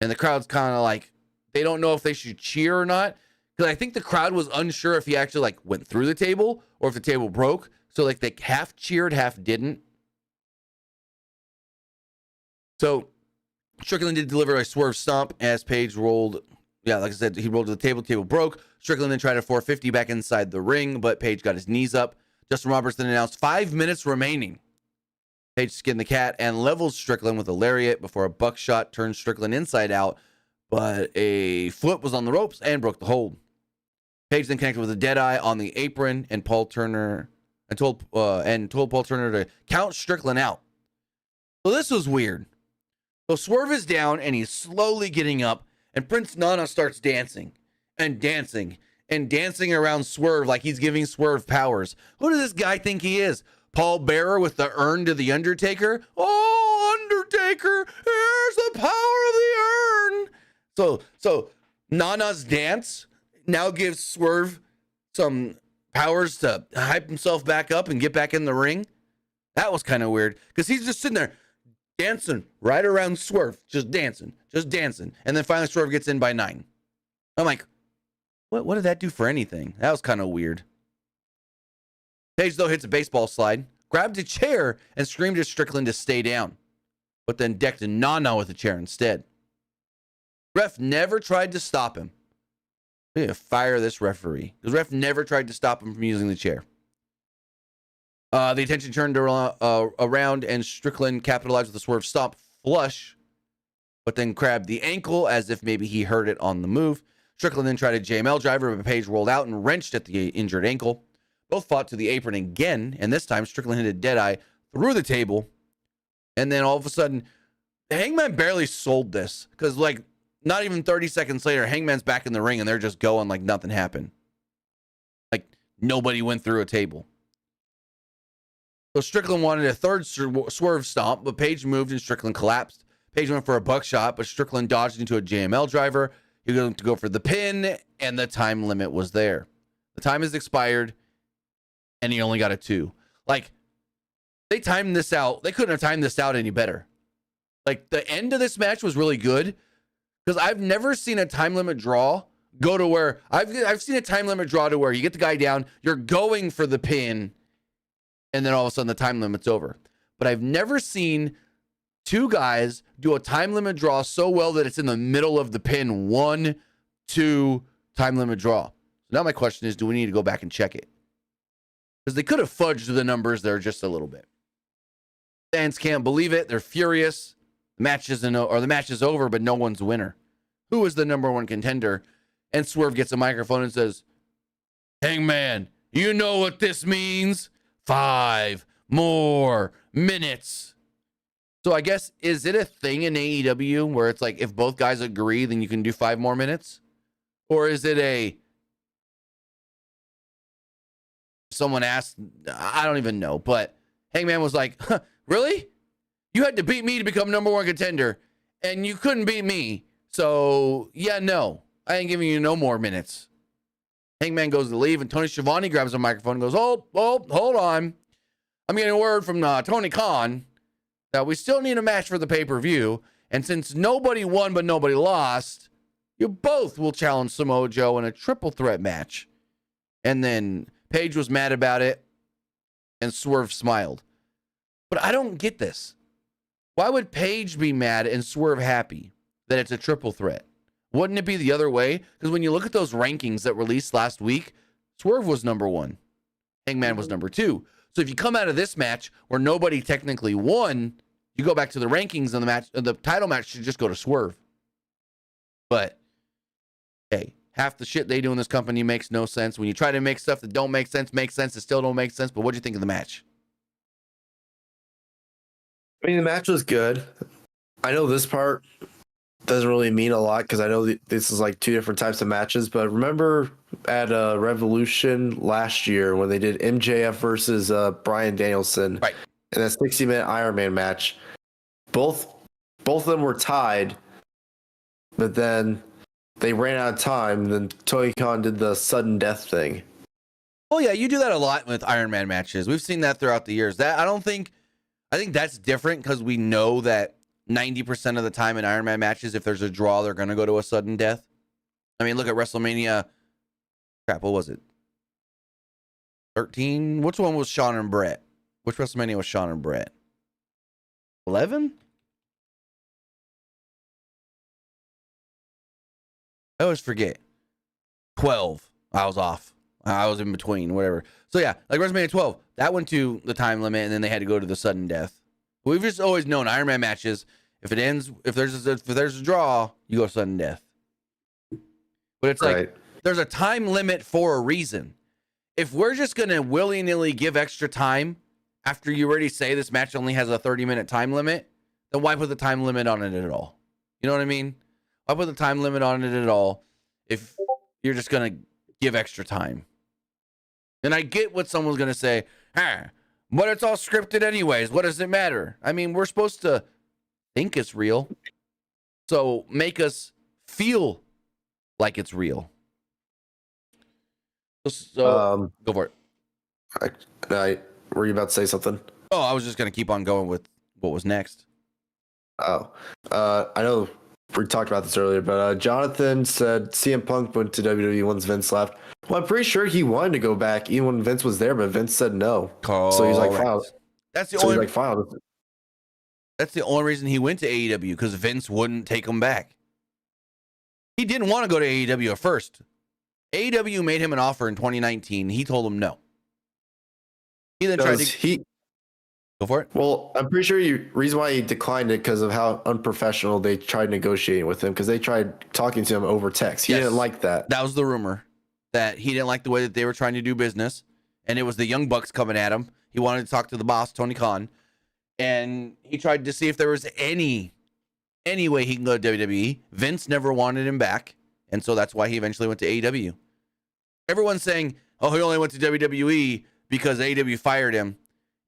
[SPEAKER 1] And the crowd's kind of like, they don't know if they should cheer or not, because I think the crowd was unsure if he actually like went through the table or if the table broke. So like they half cheered, half didn't. So Strickland did deliver a swerve stomp as Page rolled. Yeah, like I said, he rolled to the table broke. Strickland then tried a 450 back inside the ring, but Page got his knees up. Justin Roberts then announced 5 minutes remaining. Page skinned the cat and levels Strickland with a lariat before a buckshot turned Strickland inside out, but a foot was on the ropes and broke the hold. Page then connected with a deadeye on the apron and told Paul Turner to count Strickland out. So this was weird. So Swerve is down and he's slowly getting up, and Prince Nana starts dancing and dancing and dancing around Swerve like he's giving Swerve powers. Who does this guy think he is? Paul Bearer with the urn to the Undertaker? Oh, Undertaker, here's the power of the urn. So Nana's dance now gives Swerve some powers to hype himself back up and get back in the ring. That was kind of weird, because he's just sitting there dancing right around Swerve, just dancing. And then finally Swerve gets in by 9. I'm like, what did that do for anything? That was kind of weird. Page, though, hits a baseball slide, grabbed a chair, and screamed at Strickland to stay down, but then decked a Nana with a chair instead. Ref never tried to stop him. We need to fire this referee, because ref never tried to stop him from using the chair. The attention turned around, and Strickland capitalized with a swerve stomp flush, but then grabbed the ankle as if maybe he heard it on the move. Strickland then tried a JML driver, but Page rolled out and wrenched at the injured ankle. Both fought to the apron again, and this time Strickland hit a deadeye through the table. And then all of a sudden, Hangman barely sold this, because like not even 30 seconds later, Hangman's back in the ring and they're just going like nothing happened. Like nobody went through a table. So Strickland wanted a third swerve stomp, but Page moved and Strickland collapsed. Page went for a buckshot, but Strickland dodged into a JML driver. He was going to go for the pin, and the time limit was there. The time has expired, and he only got a 2. Like, they timed this out. They couldn't have timed this out any better. Like, the end of this match was really good, because I've never seen a time limit draw go to where I've seen a time limit draw to where you get the guy down, you're going for the pin, and then all of a sudden the time limit's over. But I've never seen two guys do a time limit draw so well that it's in the middle of the pin. 1, 2, time limit draw. So now my question is, do we need to go back and check it? Because they could have fudged the numbers there just a little bit. Fans can't believe it. They're furious. The match is over, but no one's winner. Who is the number 1 contender? And Swerve gets a microphone and says, Hangman, you know what this means? 5 more minutes. So I guess, is it a thing in AEW where it's like, if both guys agree, then you can do 5 more minutes? Or is it someone asked, I don't even know, but Hangman was like, huh, really? You had to beat me to become number one contender, and you couldn't beat me. So, yeah, no. I ain't giving you no more minutes. Hangman goes to leave, and Tony Schiavone grabs a microphone and goes, hold on. I'm getting word from Tony Khan that we still need a match for the pay-per-view, and since nobody won but nobody lost, you both will challenge Samoa Joe in a triple threat match. And then Paige was mad about it, and Swerve smiled. But I don't get this. Why would Paige be mad and Swerve happy that it's a triple threat? Wouldn't it be the other way? Because when you look at those rankings that released last week, Swerve was number 1. Hangman was number 2. So if you come out of this match where nobody technically won, you go back to the rankings and the match, the title match should just go to Swerve. But hey, half the shit they do in this company makes no sense. When you try to make stuff that don't make sense, it still don't make sense. But what'd you think of the match?
[SPEAKER 2] I mean, the match was good. I know this part doesn't really mean a lot because I know this is like 2 different types of matches. But remember at Revolution last year when they did MJF versus Bryan Danielson,
[SPEAKER 1] right,
[SPEAKER 2] in that 60-minute Iron Man match, both of them were tied, but then they ran out of time. Then Tony Khan did the sudden death thing.
[SPEAKER 1] Oh yeah, you do that a lot with Iron Man matches. We've seen that throughout the years. I think that's different because we know that 90% of the time in Iron Man matches, if there's a draw, they're going to go to a sudden death. I mean, look at WrestleMania. Crap, what was it? 13? Which one was Shawn and Brett? Which WrestleMania was Shawn and Brett? 11? I always forget. 12. I was off. I was in between, whatever. So yeah, like WrestleMania 12, that went to the time limit, and then they had to go to the sudden death. We've just always known Iron Man matches, if it ends, if there's a draw, you go sudden death. But it's
[SPEAKER 2] right.
[SPEAKER 1] Like there's a time limit for a reason. If we're just gonna willy-nilly give extra time after you already say this match only has a 30-minute time limit, then why put the time limit on it at all? You know what I mean? Why put the time limit on it at all if you're just gonna give extra time? And I get what someone's gonna say, but it's all scripted anyways. What does it matter? I mean, we're supposed to think it's real. So make us feel like it's real. So go for it.
[SPEAKER 2] Were you about to say something?
[SPEAKER 1] Oh, I was just going to keep on going with what was next.
[SPEAKER 2] I know we talked about this earlier, but Jonathan said CM Punk went to WWE once Vince left. Well, I'm pretty sure he wanted to go back even when Vince was there, but Vince said no.
[SPEAKER 1] Correct.
[SPEAKER 2] So he's like, fine.
[SPEAKER 1] That's the only reason he went to AEW, because Vince wouldn't take him back. He didn't want to go to AEW at first. AEW made him an offer in 2019. He told him no. He then tried to go for it.
[SPEAKER 2] Well, I'm pretty sure reason why he declined it because of how unprofessional they tried negotiating with him, because they tried talking to him over text. He didn't like that.
[SPEAKER 1] That was the rumor, that he didn't like the way that they were trying to do business, and it was the Young Bucks coming at him. He wanted to talk to the boss, Tony Khan, and he tried to see if there was any way he can go to WWE. Vince never wanted him back, and so that's why he eventually went to AEW. Everyone's saying, oh, he only went to WWE because AEW fired him.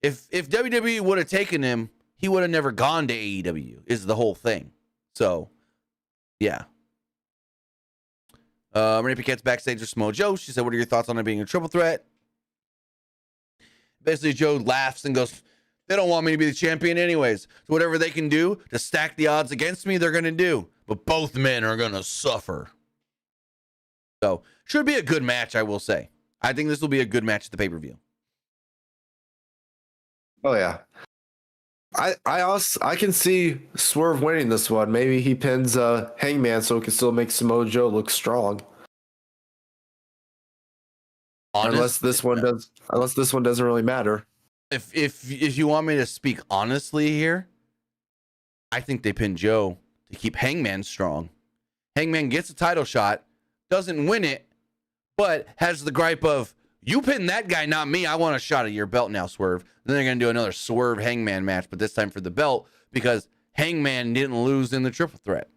[SPEAKER 1] If WWE would have taken him, he would have never gone to AEW, is the whole thing. So, yeah. Renee Paquette's backstage with Samoa Joe. She said, what are your thoughts on it being a triple threat? Basically, Joe laughs and goes, they don't want me to be the champion anyways. So whatever they can do to stack the odds against me, they're going to do. But both men are going to suffer. So, should be a good match, I will say. I think this will be a good match at the pay-per-view.
[SPEAKER 2] Oh, yeah. I can see Swerve winning this one. Maybe he pins Hangman so it can still make Samoa Joe look strong. Unless this one doesn't really matter.
[SPEAKER 1] If you want me to speak honestly here, I think they pin Joe to keep Hangman strong. Hangman gets a title shot, doesn't win it, but has the gripe of, you pinned that guy, not me. I want a shot at your belt now, Swerve. Then they're going to do another Swerve Hangman match, but this time for the belt, because Hangman didn't lose in the triple threat.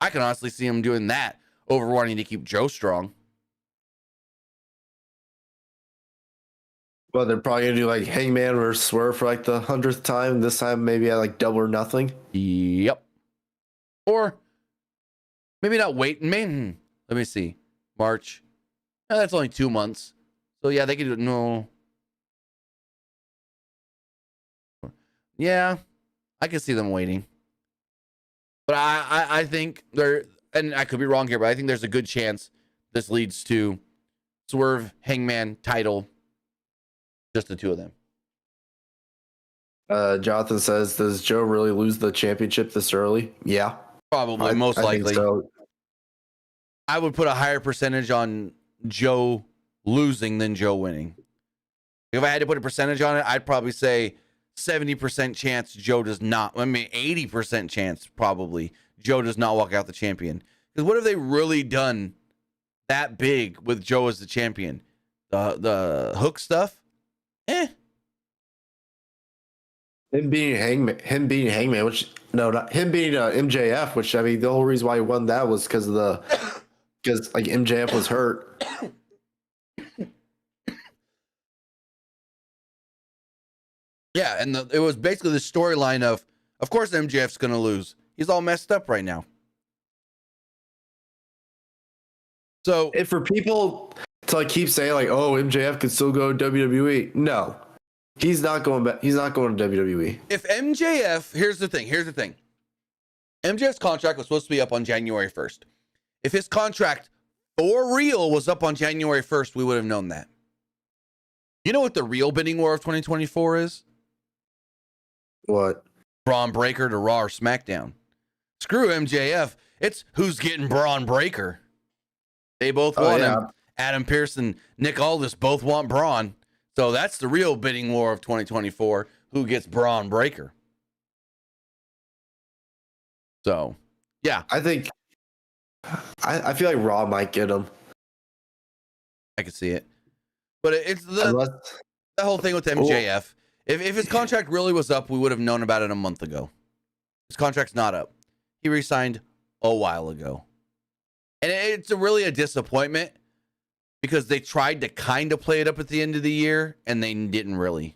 [SPEAKER 1] I can honestly see him doing that over wanting to keep Joe strong.
[SPEAKER 2] Well, they're probably gonna do like Hangman versus Swerve for like the 100th time. This time, maybe at like Double or Nothing.
[SPEAKER 1] Yep. Or maybe not wait. Maybe, let me see. March. That's only 2 months. So yeah, they could do it. No. Yeah, I can see them waiting. But I think there, and I could be wrong here, but I think there's a good chance this leads to Swerve, Hangman, title, just the two of them.
[SPEAKER 2] Jonathan says, "Does Joe really lose the championship this early?" Yeah,
[SPEAKER 1] Probably, most likely.
[SPEAKER 2] I think so.
[SPEAKER 1] I would put a higher percentage on Joe losing than Joe winning. If I had to put a percentage on it, I'd probably say 70% chance Joe does not. 80% chance probably Joe does not walk out the champion. Because what have they really done that big with Joe as the champion? The hook stuff?
[SPEAKER 2] Him beating Hangman, which no, not him beating MJF, which I mean, the whole reason why he won that was because like MJF was hurt.
[SPEAKER 1] Yeah, and it was basically the storyline of course MJF's going to lose. He's all messed up right now. So,
[SPEAKER 2] And for people to like keep saying like, "Oh, MJF could still go to WWE," no, he's not going back. He's not going to WWE.
[SPEAKER 1] if MJF, here's the thing. MJF's contract was supposed to be up on January 1st. If his contract for real was up on January 1st, we would have known that. You know what the real bidding war of 2024 is?
[SPEAKER 2] What?
[SPEAKER 1] Braun Breaker to Raw or SmackDown. Screw MJF. It's who's getting Braun Breaker. They both want him. Adam Pearce and Nick Aldis both want Braun. So that's the real bidding war of 2024. Who gets Braun Breaker? So, yeah.
[SPEAKER 2] I think I feel like Raw might get him.
[SPEAKER 1] I can see it. But it's the whole thing with MJF. If his contract really was up, we would have known about it a month ago. His contract's not up. He re-signed a while ago. And it's really a disappointment because they tried to kind of play it up at the end of the year and they didn't really.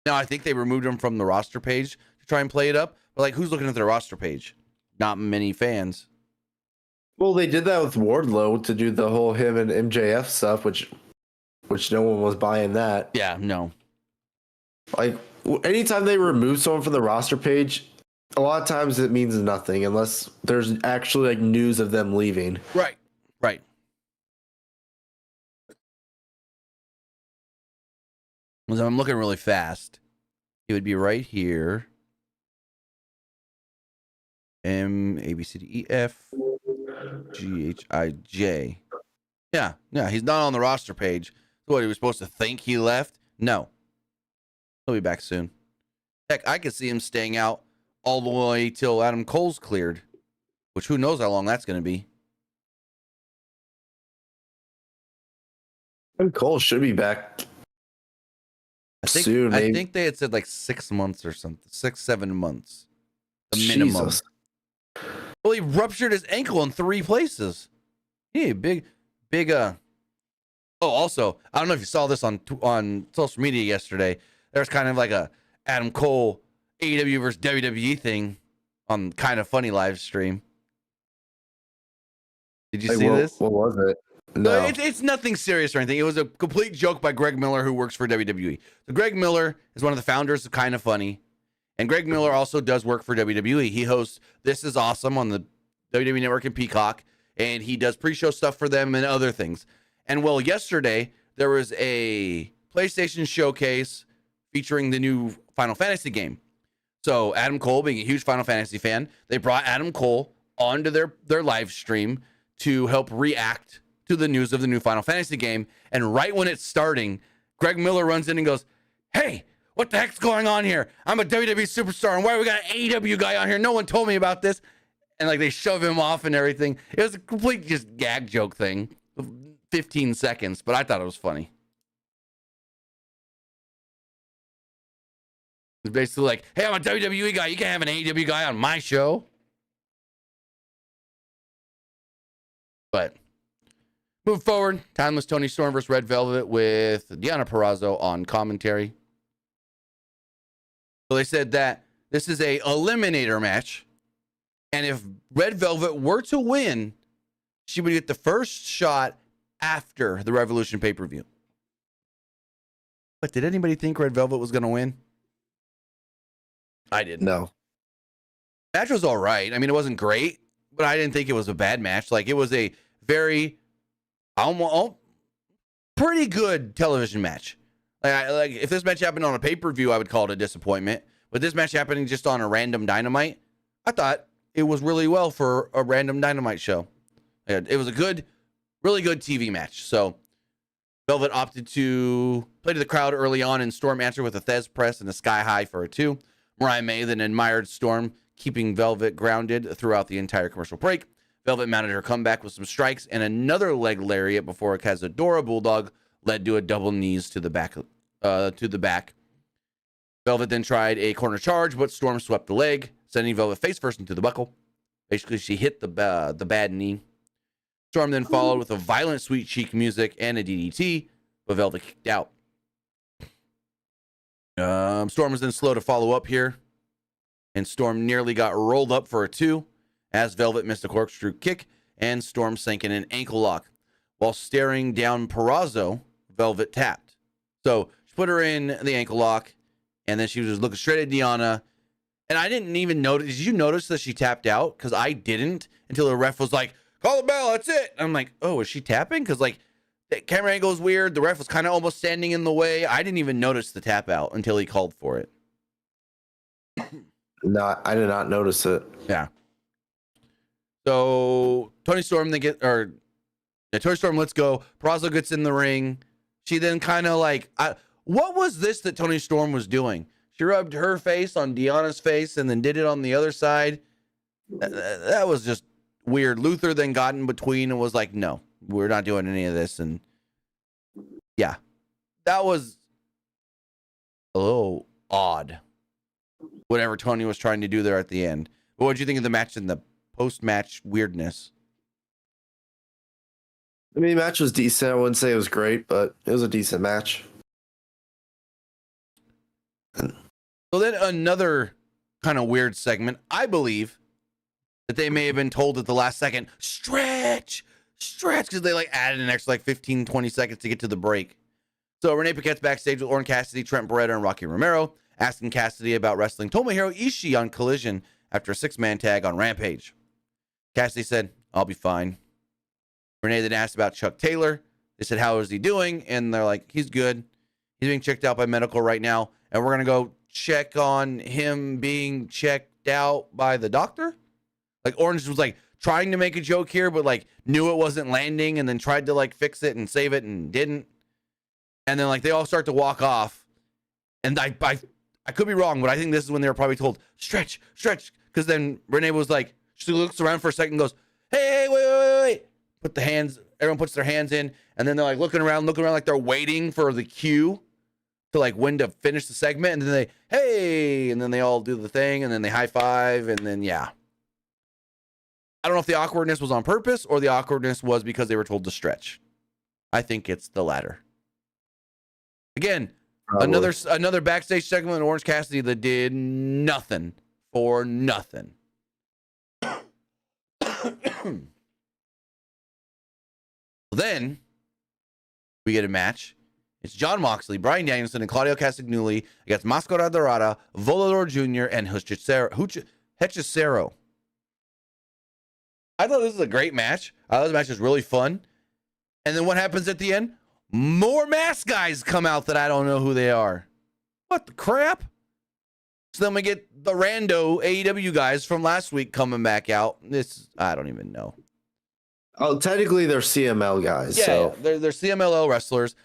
[SPEAKER 1] Now, I think they removed him from the roster page to try and play it up. But like, who's looking at their roster page? Not many fans.
[SPEAKER 2] Well, they did that with Wardlow to do the whole him and MJF stuff, which no one was buying that.
[SPEAKER 1] Yeah, no.
[SPEAKER 2] Like, anytime they remove someone from the roster page, a lot of times it means nothing unless there's actually like news of them leaving.
[SPEAKER 1] Right. So I'm looking really fast. It would be right here. M A B C D E F G H I J. Yeah, he's not on the roster page. What, he was supposed to think he left? No. He'll be back soon. Heck, I could see him staying out all the way till Adam Cole's cleared, which who knows how long that's going to be.
[SPEAKER 2] And Cole should be back soon.
[SPEAKER 1] I think they had said like 6 months or something. 6-7 months. The minimum.
[SPEAKER 2] Jesus.
[SPEAKER 1] Well, he ruptured his ankle in 3 places. Yeah, big. Oh, also, I don't know if you saw this on social media yesterday. There's kind of like a Adam Cole AEW versus WWE thing on Kind of Funny live stream. Did you see this?
[SPEAKER 2] What was it? No.
[SPEAKER 1] It's nothing serious or anything. It was a complete joke by Greg Miller, who works for WWE. So Greg Miller is one of the founders of Kind of Funny. And Greg Miller also does work for WWE. He hosts This Is Awesome on the WWE Network and Peacock. And he does pre-show stuff for them and other things. And well, yesterday, there was a PlayStation showcase featuring the new Final Fantasy game. So Adam Cole, being a huge Final Fantasy fan, they brought Adam Cole onto their live stream to help react to the news of the new Final Fantasy game. And right when it's starting, Greg Miller runs in and goes, "Hey, what the heck's going on here? I'm a WWE superstar, and why we got an AEW guy on here? No one told me about this." And like they shove him off and everything. It was a complete just gag joke thing. 15 seconds, but I thought it was funny. It's basically like, "Hey, I'm a WWE guy. You can't have an AEW guy on my show." But Move forward. Timeless Tony Storm versus Red Velvet with Deonna Purrazzo on commentary. So they said that this is a eliminator match. And if Red Velvet were to win, she would get the first shot after the Revolution pay-per-view. But did anybody think Red Velvet was going to win? I didn't.
[SPEAKER 2] No.
[SPEAKER 1] Match was all right. I mean, it wasn't great, but I didn't think it was a bad match. Like, it was a very, pretty good television match. Like if this match happened on a pay-per-view, I would call it a disappointment. But this match happening just on a random Dynamite, I thought it was really well for a random Dynamite show. It was a good, really good TV match. So Velvet opted to play to the crowd early on, and Storm answered with a Thez press and a sky high for a 2. Mariah May then admired Storm, keeping Velvet grounded throughout the entire commercial break. Velvet mounted her comeback with some strikes and another leg lariat before a Cazadora Bulldog led to a double knees to the back. Velvet then tried a corner charge, but Storm swept the leg, sending Velvet face first into the buckle. Basically, she hit the bad knee. Storm then followed with a violent Sweet Cheek music and a DDT, but Velvet kicked out. Storm was then slow to follow up here, and Storm nearly got rolled up for a 2 as Velvet missed a corkscrew kick, and Storm sank in an ankle lock. While staring down Purrazzo, Velvet tapped. So she put her in the ankle lock, and then she was just looking straight at Deonna. And I didn't even notice. Did you notice that she tapped out? Because I didn't until the ref was like, call the bell, that's it. I'm like, oh, is she tapping? Because like the camera angle is weird. The ref was kind of almost standing in the way. I didn't even notice the tap out until he called for it.
[SPEAKER 2] No, I did not notice it.
[SPEAKER 1] Yeah. So Tony Storm Tony Storm lets go. Purrazzo gets in the ring. She then kind of like, what was this that Tony Storm was doing? She rubbed her face on Deonna's face and then did it on the other side. That was just weird. Luther then got in between and was like, no, we're not doing any of this. And yeah, that was a little odd. Whatever Tony was trying to do there at the end. But what did you think of the match and the post-match weirdness?
[SPEAKER 2] I mean, the match was decent. I wouldn't say it was great, but it was a decent match.
[SPEAKER 1] So then another kind of weird segment. I believe that they may have been told at the last second, stretch, because they like added an extra like 15, 20 seconds to get to the break. So Renee Paquette's backstage with Orange Cassidy, Trent Beretta, and Rocky Romero, asking Cassidy about wrestling Tomohiro Ishii on Collision after a 6-man tag on Rampage. Cassidy said, I'll be fine. Renee then asked about Chuck Taylor. They said, how is he doing? And they're like, he's good. He's being checked out by medical right now. And we're going to go check on him being checked out by the doctor. Like Orange was like trying to make a joke here, but like knew it wasn't landing and then tried to like fix it and save it and didn't. And then like they all start to walk off. And I could be wrong, but I think this is when they were probably told, stretch. Because then Renee was like, she looks around for a second and goes, hey, wait. Put the hands, everyone puts their hands in. And then they're like looking around like they're waiting for the cue to like when to finish the segment. And then and then they all do the thing and then they high five. And then, yeah. I don't know if the awkwardness was on purpose or the awkwardness was because they were told to stretch. I think it's the latter. Again, probably. Another backstage segment in Orange Cassidy that did nothing for nothing. Then we get a match. It's Jon Moxley, Bryan Danielson, and Claudio Castagnoli against Mascara Dorada, Volador Jr., and Hechicero. I thought this was a great match. I thought this match was really fun. And then what happens at the end? More mask guys come out that I don't know who they are. What the crap? So then we get the rando AEW guys from last week coming back out. I don't even know.
[SPEAKER 2] Oh, technically they're CML guys.
[SPEAKER 1] Yeah,
[SPEAKER 2] so
[SPEAKER 1] they're CMLL wrestlers.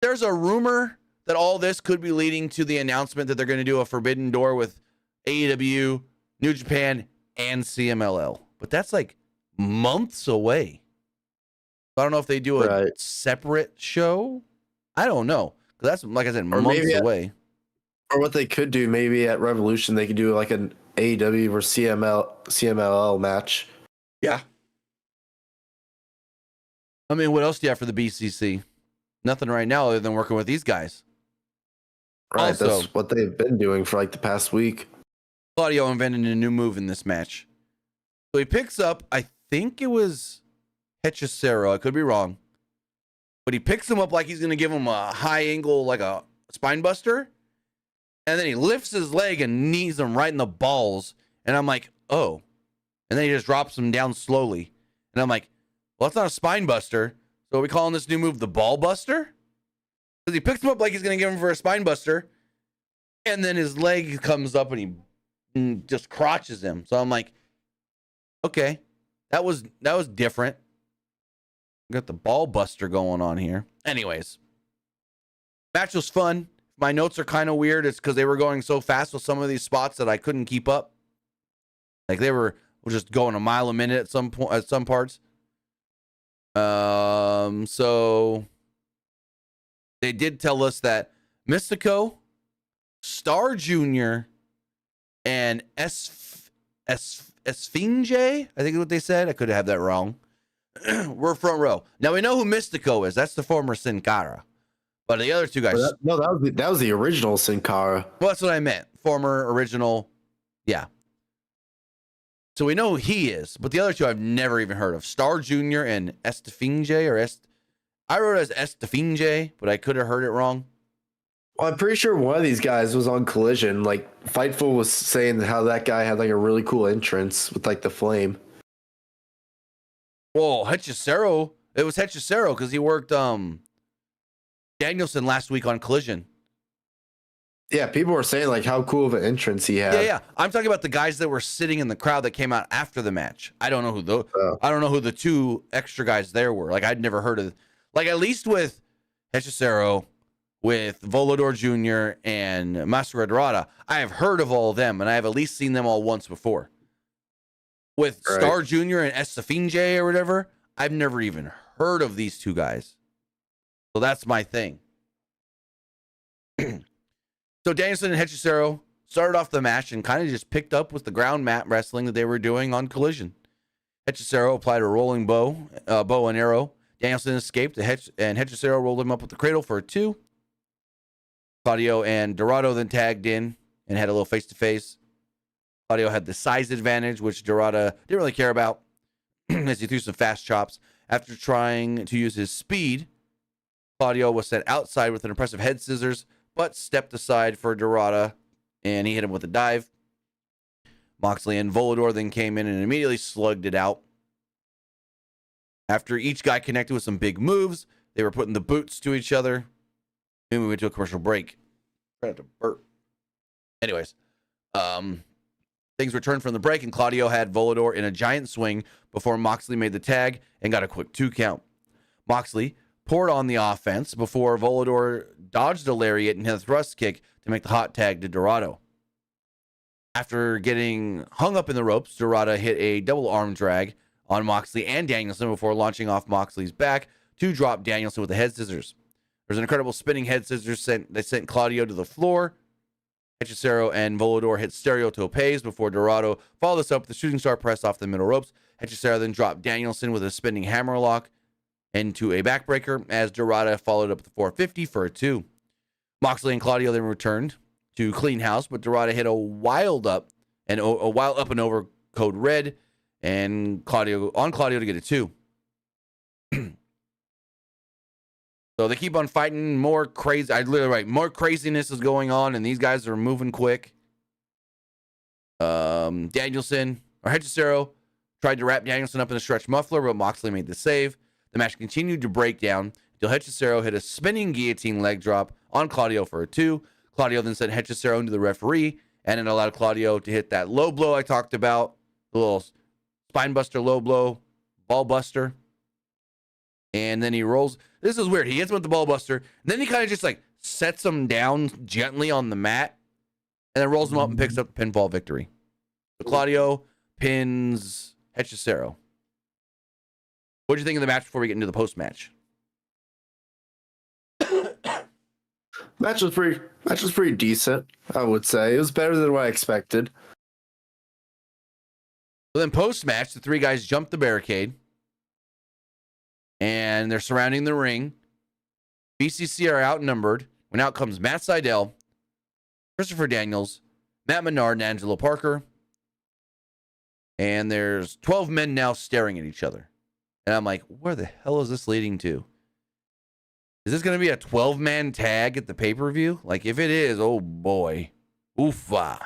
[SPEAKER 1] There's a rumor that all this could be leading to the announcement that they're going to do a Forbidden Door with AEW, New Japan, and CMLL. But that's like months away. I don't know if they do a separate show. I don't know. That's, like I said, months away.
[SPEAKER 2] Or what they could do, maybe at Revolution, they could do like an AEW versus CMLL match.
[SPEAKER 1] Yeah. I mean, what else do you have for the BCC? Nothing right now other than working with these guys.
[SPEAKER 2] Right,
[SPEAKER 1] Also,
[SPEAKER 2] that's what they've been doing for like the past week.
[SPEAKER 1] Claudio invented a new move in this match. So he picks up, I think it was Hechicero. I could be wrong. But he picks him up like he's going to give him a high angle, like a spine buster. And then he lifts his leg and knees him right in the balls. And I'm like, oh. And then he just drops him down slowly. And I'm like, well, that's not a spine buster. So are we calling this new move the ball buster? Because he picks him up like he's going to give him for a spine buster. And then his leg comes up and he just crotches him. So I'm like, okay, that was different. Got the ball buster going on here. Anyways, match was fun. My notes are kind of weird. It's because they were going so fast with some of these spots that I couldn't keep up. Like they were just going a mile a minute at some point, at some parts. So they did tell us that Mystico, Star Jr., and Esfinge, I think is what they said. I could have that wrong. We're front row. Now we know who Mystico is. That's the former Sin Cara. But the other two guys.
[SPEAKER 2] That was the original Sin Cara.
[SPEAKER 1] Well, that's what I meant. Former, original. Yeah. So we know who he is. But the other two I've never even heard of. Star Jr. and Estefinge I wrote it as Estefinge, but I could have heard it wrong.
[SPEAKER 2] Well, I'm pretty sure one of these guys was on Collision. Like Fightful was saying how that guy had like a really cool entrance with like the flame.
[SPEAKER 1] Whoa, Hechicero. It was Hechicero because he worked Danielson last week on Collision.
[SPEAKER 2] Yeah, people were saying like how cool of an entrance he had.
[SPEAKER 1] Yeah. I'm talking about the guys that were sitting in the crowd that came out after the match. I don't know who I don't know who the two extra guys there were. Like I'd never heard of. Like at least with Hechicero, with Volador Jr. and Mascara Dorada, I have heard of all of them, and I have at least seen them all once before. With Star Jr. and Estefinge or whatever, I've never even heard of these two guys. So that's my thing. So Danielson and Hechicero started off the match and kind of just picked up with the ground mat wrestling that they were doing on Collision. Hechicero applied a rolling bow and arrow. Danielson escaped, and Hechicero rolled him up with the cradle for a 2. Claudio and Dorado then tagged in and had a little face-to-face. Claudio had the size advantage, which Dorado didn't really care about, as he threw some fast chops. After trying to use his speed, Claudio was sent outside with an impressive head scissors, but stepped aside for Dorado, and he hit him with a dive. Moxley and Volador then came in and immediately slugged it out. After each guy connected with some big moves, they were putting the boots to each other. Then we went to a commercial break. I had to burp. Anyways, things returned from the break, and Claudio had Volador in a giant swing before Moxley made the tag and got a quick 2 count. Moxley poured on the offense before Volador dodged a lariat and hit a thrust kick to make the hot tag to Dorado. After getting hung up in the ropes, Dorado hit a double arm drag on Moxley and Danielson before launching off Moxley's back to drop Danielson with the head scissors. There's an incredible spinning head scissors that sent Claudio to the floor. Hechicero and Volador hit stereo topes before Dorado followed this up with the shooting star press off the middle ropes. Hechicero then dropped Danielson with a spinning hammerlock into a backbreaker as Dorado followed up with the 450 for a 2. Moxley and Claudio then returned to clean house, but Dorado hit a wild up and over code red and Claudio to get a 2. So they keep on fighting. More craziness is going on, and these guys are moving quick. Hechicero tried to wrap Danielson up in a stretch muffler, but Moxley made the save. The match continued to break down until Hechicero hit a spinning guillotine leg drop on Claudio for a 2. Claudio then sent Hechicero into the referee, and it allowed Claudio to hit that low blow I talked about, the little spine buster low blow, ball buster. And then he rolls. This is weird. He hits him with the ball buster. And then he kind of just like sets him down gently on the mat and then rolls him up and picks up the pinfall victory. So Claudio pins Hechicero. What do you think of the match before we get into the post-match?
[SPEAKER 2] Match was pretty decent, I would say. It was better than what I expected.
[SPEAKER 1] So then post-match, the 3 guys jumped the barricade. and they're surrounding the ring. BCC are outnumbered. When out comes Matt Sydal, Christopher Daniels, Matt Menard, and Angelo Parker. And there's 12 men now staring at each other. And I'm like, where the hell is this leading to? Is this going to be a 12-man tag at the pay-per-view? Like, if it is, oh boy. Oofa.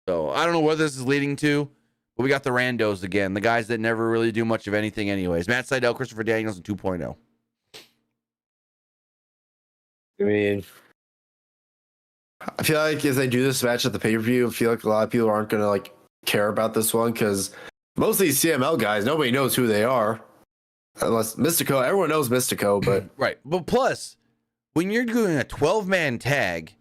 [SPEAKER 1] So, I don't know where this is leading to, but we got the randos again. The guys that never really do much of anything anyways. Matt Sydal, Christopher Daniels, and 2.0.
[SPEAKER 2] I mean, I feel like if they do this match at the pay-per-view, I feel like a lot of people aren't going to like care about this one because most of these CML guys, nobody knows who they are. Unless Mystico, everyone knows Mystico, but
[SPEAKER 1] right. But plus, when you're doing a 12-man tag,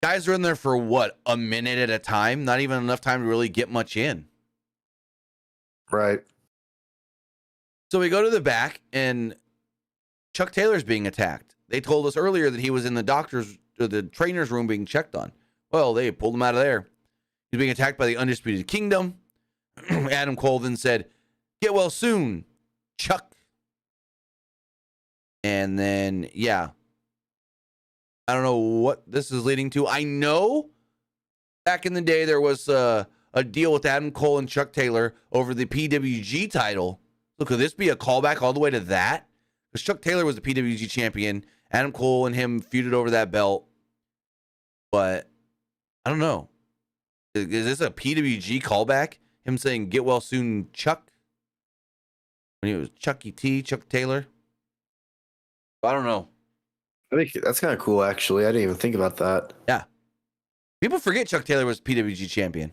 [SPEAKER 1] guys are in there for what, a minute at a time? Not even enough time to really get much in.
[SPEAKER 2] Right.
[SPEAKER 1] So we go to the back, and Chuck Taylor's being attacked. They told us earlier that he was in the trainer's room being checked on. Well, they pulled him out of there. He's being attacked by the Undisputed Kingdom. Adam Cole then said, "Get well soon, Chuck." And then, yeah. I don't know what this is leading to. I know back in the day there was a deal with Adam Cole and Chuck Taylor over the PWG title. So could this be a callback all the way to that? Because Chuck Taylor was the PWG champion. Adam Cole and him feuded over that belt. But I don't know. Is this a PWG callback? Him saying, "Get well soon, Chuck." When he was Chucky T, Chuck Taylor. I don't know.
[SPEAKER 2] I think that's kind of cool, actually. I didn't even think about that.
[SPEAKER 1] Yeah. People forget Chuck Taylor was PWG champion.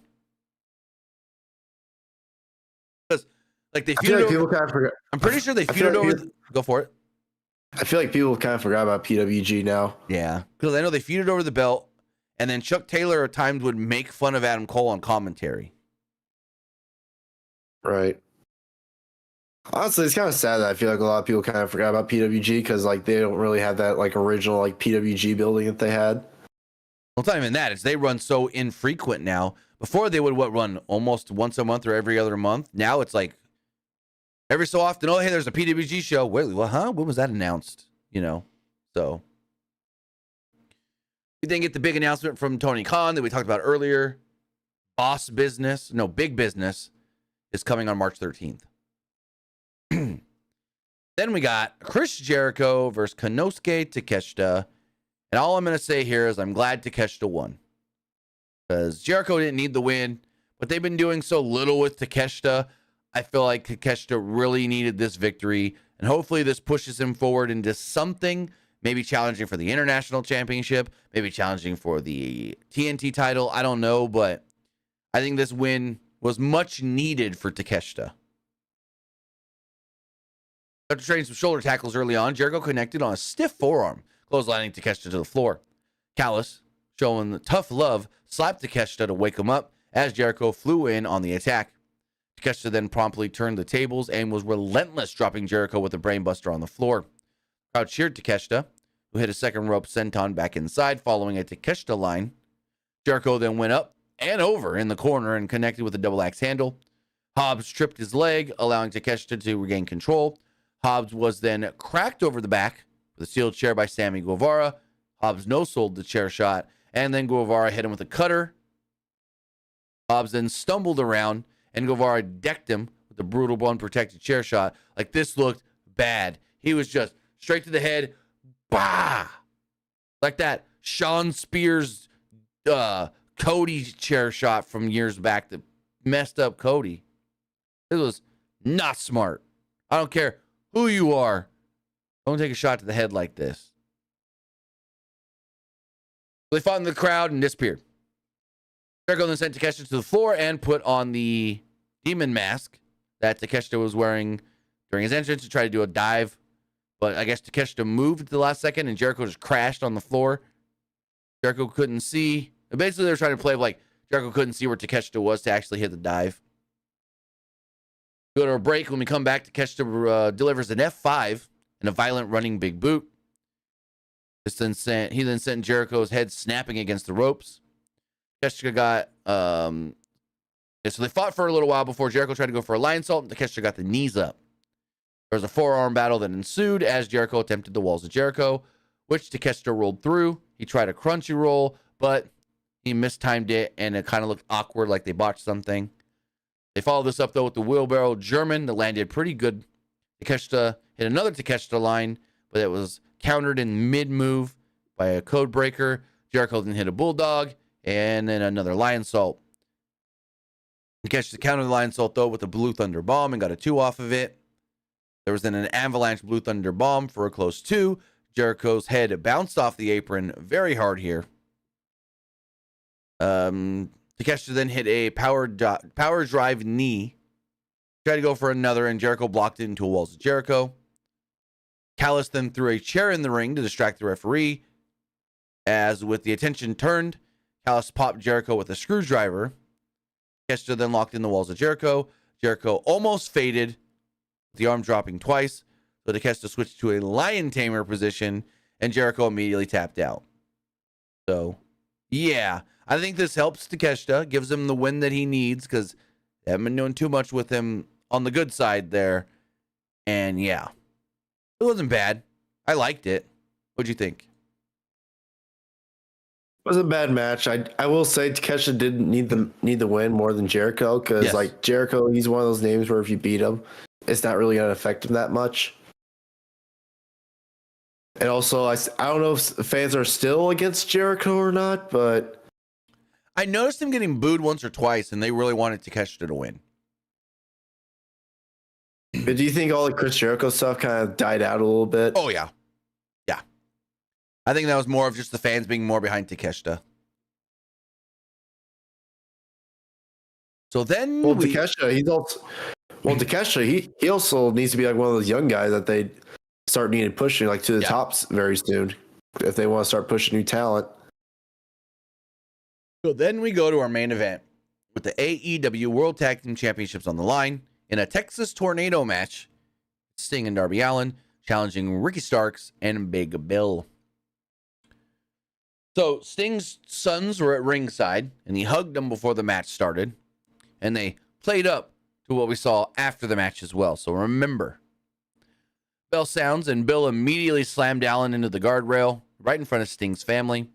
[SPEAKER 1] Because, like, they feuded
[SPEAKER 2] like
[SPEAKER 1] over.
[SPEAKER 2] Kind of forgot.
[SPEAKER 1] I'm pretty sure they feuded over. Go for it.
[SPEAKER 2] I feel like people kind of forgot about PWG now.
[SPEAKER 1] Yeah. Because I know they feuded over the belt, and then Chuck Taylor at times would make fun of Adam Cole on commentary.
[SPEAKER 2] Right. Honestly, it's kind of sad that I feel like a lot of people kind of forgot about PWG because like they don't really have that like original like PWG building that they had.
[SPEAKER 1] Well, it's not even that. It's they run so infrequent now. Before they would run almost once a month or every other month. Now it's like every so often. Oh, hey, there's a PWG show. Wait, well, huh? When was that announced? You know, so we then get the big announcement from Tony Khan that we talked about earlier. Big Business is coming on March 13th. Then we got Chris Jericho versus Konosuke Takeshita. And all I'm going to say here is I'm glad Takeshita won. Because Jericho didn't need the win, but they've been doing so little with Takeshita. I feel like Takeshita really needed this victory. And hopefully this pushes him forward into something. Maybe challenging for the International Championship. Maybe challenging for the TNT title. I don't know, but I think this win was much needed for Takeshita. After trading some shoulder tackles early on, Jericho connected on a stiff forearm, clotheslining Takeshita to the floor. Callis, showing the tough love, slapped Takeshita to wake him up as Jericho flew in on the attack. Takeshita then promptly turned the tables and was relentless, dropping Jericho with a brainbuster on the floor. Crowd cheered Takeshita, who hit a second rope senton back inside, following a Takeshita line. Jericho then went up and over in the corner and connected with a double axe handle. Hobbs tripped his leg, allowing Takeshita to regain control. Hobbs was then cracked over the back with a steel chair by Sammy Guevara. Hobbs no-sold the chair shot, and then Guevara hit him with a cutter. Hobbs then stumbled around, and Guevara decked him with a brutal unprotected chair shot. Like, this looked bad. He was just straight to the head. Bah! Like that Sean Spears Cody chair shot from years back that messed up Cody. It was not smart. I don't care who you are. Don't take a shot to the head like this. They fought in the crowd and disappeared. Jericho then sent Takeshita to the floor and put on the demon mask that Takeshita was wearing during his entrance to try to do a dive. But I guess Takeshita moved at the last second and Jericho just crashed on the floor. Jericho couldn't see. Basically, they were trying to play like Jericho couldn't see where Takeshita was to actually hit the dive. Go to a break. When we come back, Takeshita delivers an F5 and a violent running big boot. He then sent Jericho's head snapping against the ropes. Takeshita got so they fought for a little while before Jericho tried to go for a lion salt, and Takeshita got the knees up. There was a forearm battle that ensued as Jericho attempted the walls of Jericho, which Takeshita rolled through. He tried a crunchy roll, but he mistimed it, and it kind of looked awkward, like they botched something. They followed this up, though, with the wheelbarrow German that landed pretty good. Takeshita hit another Takeshita line, but it was countered in mid-move by a code breaker. Jericho then hit a bulldog, and then another lion salt. Takeshita countered the lion salt, though, with a Blue Thunder bomb and got a 2 off of it. There was then an avalanche Blue Thunder bomb for a close 2. Jericho's head bounced off the apron very hard here. Takeshita then hit a power drive knee. Tried to go for another, and Jericho blocked it into a walls of Jericho. Callis then threw a chair in the ring to distract the referee. As with the attention turned, Callis popped Jericho with a screwdriver. Takeshita then locked in the walls of Jericho. Jericho almost faded, with the arm dropping twice. So Takeshita switched to a lion tamer position, and Jericho immediately tapped out. So, yeah, I think this helps Takeshita, gives him the win that he needs, because they haven't been doing too much with him on the good side there. And yeah, it wasn't bad. I liked it. What'd you think?
[SPEAKER 2] It was a bad match. I will say Takeshita didn't need the win more than Jericho, because
[SPEAKER 1] Yes.
[SPEAKER 2] like Jericho, he's one of those names where if you beat him, it's not really going to affect him that much. And also, I don't know if fans are still against Jericho or not, but
[SPEAKER 1] I noticed him getting booed once or twice, and they really wanted Takeshita to win.
[SPEAKER 2] do you think all the Chris Jericho stuff kind of died out a little bit?
[SPEAKER 1] Oh, yeah. Yeah. I think that was more of just the fans being more behind Takeshita. So then
[SPEAKER 2] Takeshita, he also needs to be like one of those young guys that they start needing pushing like to the tops very soon if they want to start pushing new talent.
[SPEAKER 1] So then we go to our main event with the AEW World Tag Team Championships on the line in a Texas Tornado match. Sting and Darby Allin challenging Ricky Starks and Big Bill. So Sting's sons were at ringside, and he hugged them before the match started, and they played up to what we saw after the match as well. So remember, bell sounds, and Bill immediately slammed Allin into the guardrail right in front of Sting's family,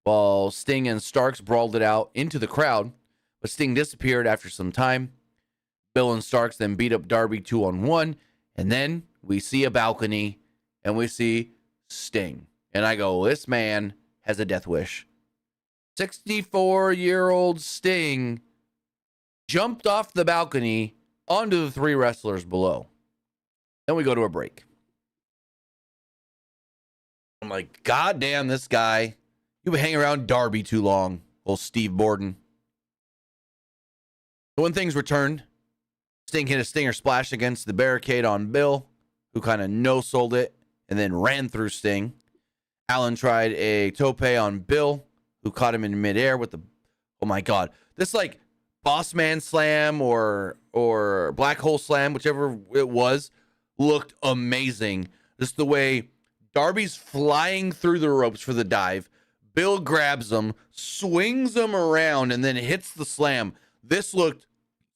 [SPEAKER 1] while Sting and Starks brawled it out into the crowd, but Sting disappeared after some time. Bill and Starks then beat up Darby 2-on-1, and then we see a balcony, and we see Sting. And I go, this man has a death wish. 64-year-old Sting jumped off the balcony onto the 3 wrestlers below. Then we go to a break. I'm like, God damn, this guy. You've been hanging around Darby too long, old Steve Borden. So when things returned, Sting hit a stinger splash against the barricade on Bill, who kind of no-sold it and then ran through Sting. Allin tried a tope on Bill, who caught him in midair with the, oh my God, this like Boss Man Slam or Black Hole Slam, whichever it was, looked amazing. Just the way Darby's flying through the ropes for the dive. Bill grabs him, swings him around, and then hits the slam. This looked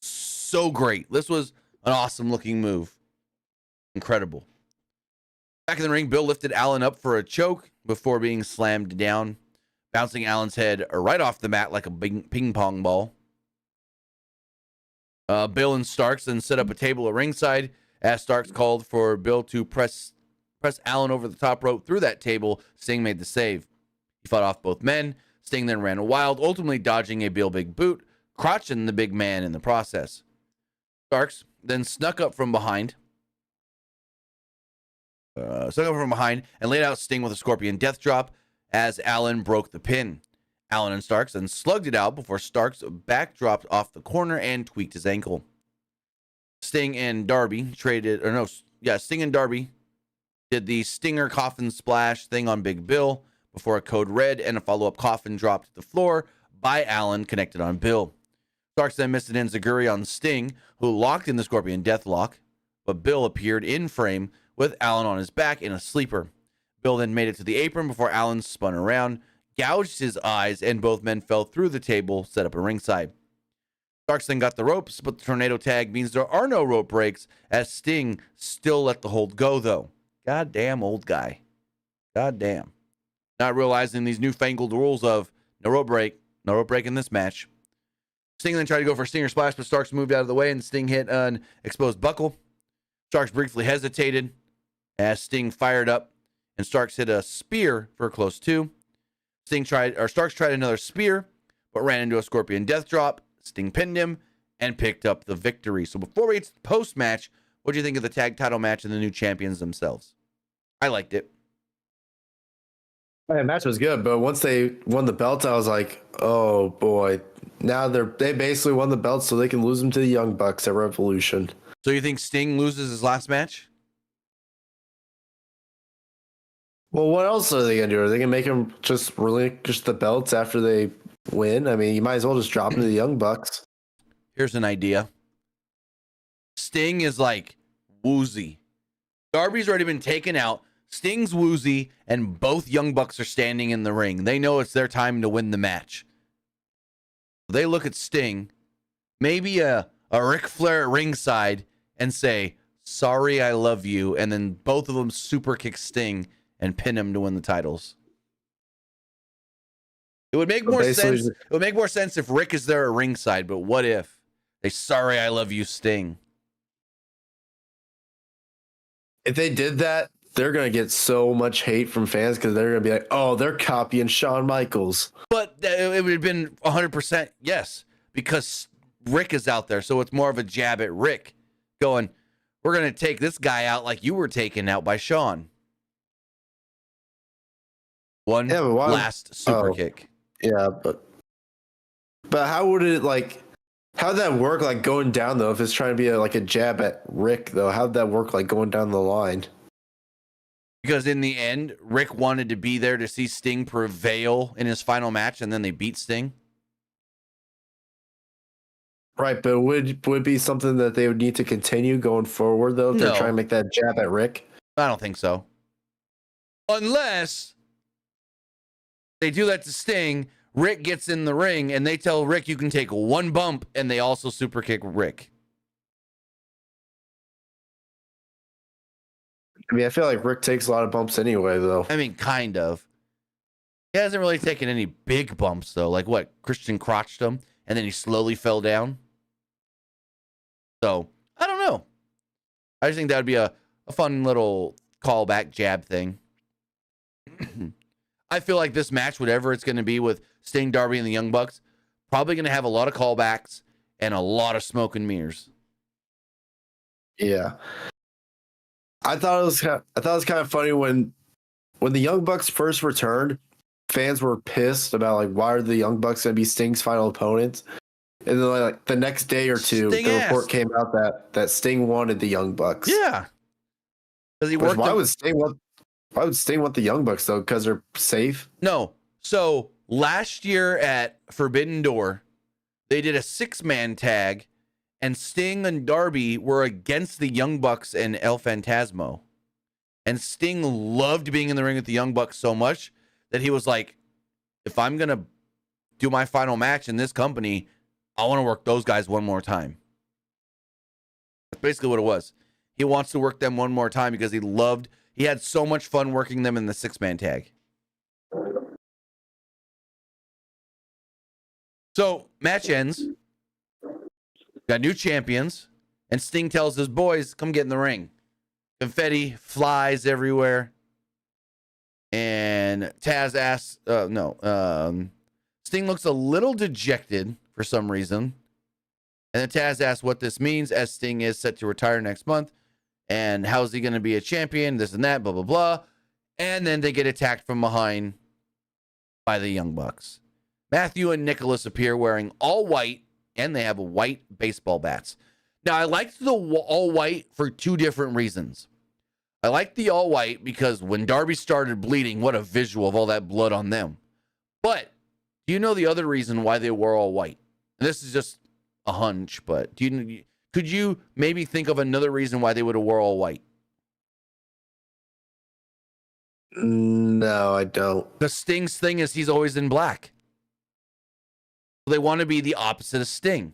[SPEAKER 1] so great. This was an awesome looking move. Incredible. Back in the ring, Bill lifted Allin up for a choke before being slammed down, bouncing Allen's head right off the mat like a big ping pong ball. Bill and Starks then set up a table at ringside as Starks called for Bill to press Allin over the top rope through that table. Sting made the save. He fought off both men. Sting then ran wild, ultimately dodging a Bill Big Boot, crotching the big man in the process. Starks then snuck up from behind and laid out Sting with a Scorpion Death Drop as Allin broke the pin. Allin and Starks then slugged it out before Starks back dropped off the corner and tweaked his ankle. Sting and Darby did the Stinger Coffin Splash thing on Big Bill before a code red and a follow-up coffin dropped to the floor by Allin connected on Bill. Starks then missed an enziguri on Sting, who locked in the Scorpion Deathlock, but Bill appeared in frame with Allin on his back in a sleeper. Bill then made it to the apron before Allin spun around, gouged his eyes, and both men fell through the table set up at ringside. Starks then got the ropes, but the tornado tag means there are no rope breaks, as Sting still let the hold go, though. Goddamn old guy. Goddamn. Not realizing these newfangled rules of no rope break in this match. Sting then tried to go for a Stinger Splash, but Starks moved out of the way, and Sting hit an exposed buckle. Starks briefly hesitated as Sting fired up, and Starks hit a spear for a close 2. Starks tried another spear, but ran into a Scorpion Death Drop. Sting pinned him and picked up the victory. So before we get to the post-match, what do you think of the tag title match and the new champions themselves? I liked it.
[SPEAKER 2] The match was good, but once they won the belts, I was like, oh boy. Now they basically won the belts so they can lose them to the Young Bucks at Revolution.
[SPEAKER 1] So you think Sting loses his last match?
[SPEAKER 2] Well, what else are they going to do? Are they going to make him just relinquish the belts after they win? I mean, you might as well just drop him to the Young Bucks.
[SPEAKER 1] Here's an idea. Sting is like woozy. Darby's already been taken out. Sting's woozy, and both Young Bucks are standing in the ring. They know it's their time to win the match. They look at Sting, maybe a Ric Flair at ringside, and say, sorry, I love you. And then both of them super kick Sting and pin him to win the titles. It would make more sense. It would make more sense if Rick is there at ringside, but what if they sorry, I love you, Sting?
[SPEAKER 2] If they did that, they're going to get so much hate from fans because they're going to be like, oh, they're copying Shawn Michaels.
[SPEAKER 1] But it would have been 100% yes, because Rick is out there. So it's more of a jab at Rick going, we're going to take this guy out like you were taken out by Shawn. Last super kick.
[SPEAKER 2] Yeah, but how would it how'd that work going down though? If it's trying to be a jab at Rick though, how'd that work going down the line?
[SPEAKER 1] Because in the end, Rick wanted to be there to see Sting prevail in his final match, and then they beat Sting.
[SPEAKER 2] Right, but would it be something that they would need to continue going forward though? If they're trying to make that jab at Rick?
[SPEAKER 1] I don't think so. Unless they do that to Sting, Rick gets in the ring, and they tell Rick you can take one bump, and they also super kick Rick.
[SPEAKER 2] I mean, I feel like Rick takes a lot of bumps anyway, though.
[SPEAKER 1] I mean, kind of. He hasn't really taken any big bumps, though. Like what? Christian crotched him, and then he slowly fell down. So, I don't know. I just think that would be a fun little callback jab thing. I feel like this match, whatever it's going to be with Sting, Darby, and the Young Bucks, probably going to have a lot of callbacks and a lot of smoke and mirrors.
[SPEAKER 2] Yeah. I thought it was kind of funny when the Young Bucks first returned, fans were pissed about why are the Young Bucks going to be Sting's final opponents? And then the next day or two, the report came out that Sting wanted the Young Bucks.
[SPEAKER 1] Yeah.
[SPEAKER 2] Why would Sting want the Young Bucks though? Because they're safe?
[SPEAKER 1] No. So last year at Forbidden Door, they did a 6-man tag, and Sting and Darby were against the Young Bucks and El Phantasmo. And Sting loved being in the ring with the Young Bucks so much that he was like, if I'm going to do my final match in this company, I want to work those guys one more time. That's basically what it was. He wants to work them one more time because he had so much fun working them in the 6-man tag. So, match ends. Got new champions, and Sting tells his boys, come get in the ring. Confetti flies everywhere. And Taz asks, Sting looks a little dejected for some reason. And then Taz asks what this means, as Sting is set to retire next month. And how's he going to be a champion? This and that, blah, blah, blah. And then they get attacked from behind by the Young Bucks. Matthew and Nicholas appear wearing all white, and they have white baseball bats. Now, I liked the all white for 2 different reasons. I liked the all white because when Darby started bleeding, what a visual of all that blood on them. But do you know the other reason why they were all white? And this is just a hunch, but could you maybe think of another reason why they would have wore all white?
[SPEAKER 2] No, I don't.
[SPEAKER 1] The Sting's thing is he's always in black. They want to be the opposite of Sting.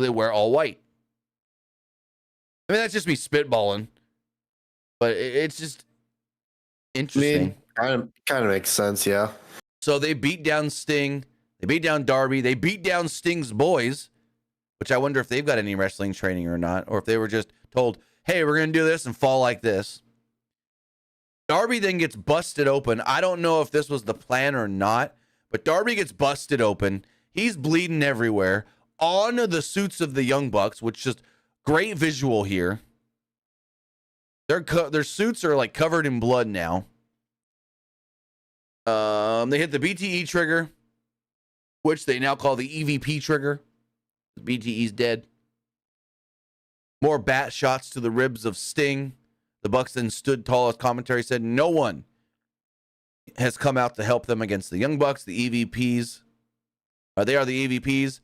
[SPEAKER 1] They wear all white. I mean, that's just me spitballing, but it's just interesting.
[SPEAKER 2] I mean, kind of makes sense, yeah.
[SPEAKER 1] So they beat down Sting. They beat down Darby. They beat down Sting's boys, which I wonder if they've got any wrestling training or not, or if they were just told, hey, we're going to do this and fall like this. Darby then gets busted open. I don't know if this was the plan or not, but Darby gets busted open. He's bleeding everywhere on the suits of the Young Bucks, which just great visual here. Their suits are like covered in blood now. They hit the BTE trigger, which they now call the EVP trigger. BTE's dead. More bat shots to the ribs of Sting. The Bucks then stood tall, as commentary said. No one has come out to help them against the Young Bucks, the EVPs. They are the EVPs,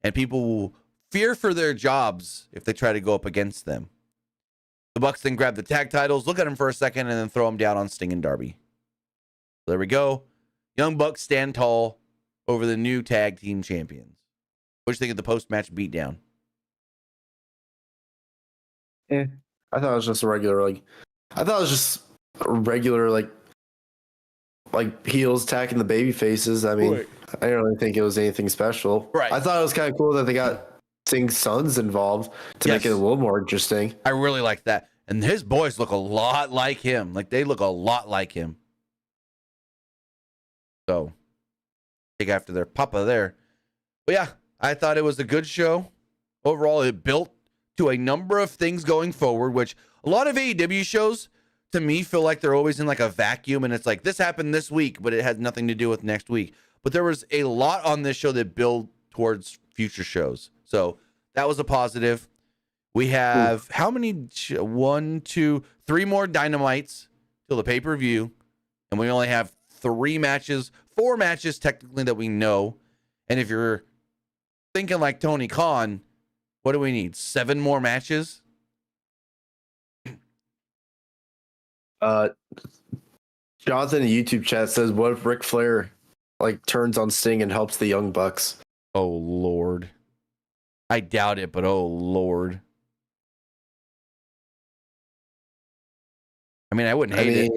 [SPEAKER 1] and people will fear for their jobs if they try to go up against them. The Bucks then grab the tag titles, look at them for a second, and then throw them down on Sting and Darby. There we go. Young Bucks stand tall over the new tag team champions. What do you think of the post-match beatdown?
[SPEAKER 2] I thought it was just a regular, like heels attacking the baby faces. I mean, I don't really think it was anything special.
[SPEAKER 1] Right.
[SPEAKER 2] I thought it was kind of cool that they got Sting's sons involved to make it a little more interesting.
[SPEAKER 1] I really like that. And his boys look a lot like him. Like, they look a lot like him. So, take after their papa there. But yeah, I thought it was a good show. Overall, it built to a number of things going forward, which a lot of AEW shows, to me, feel like they're always in like a vacuum, and it's like, this happened this week, but it has nothing to do with next week. But there was a lot on this show that build towards future shows. So that was a positive. We have how many? 1, 2, 3 more Dynamites till the pay-per-view, and we only have 4 matches technically that we know. And if you're thinking like Tony Khan, what do we need? 7 more matches?
[SPEAKER 2] Jonathan in the YouTube chat says, what if Ric Flair like turns on Sting and helps the Young Bucks?
[SPEAKER 1] Oh, Lord. I doubt it, but oh, Lord. I mean, I wouldn't hate it.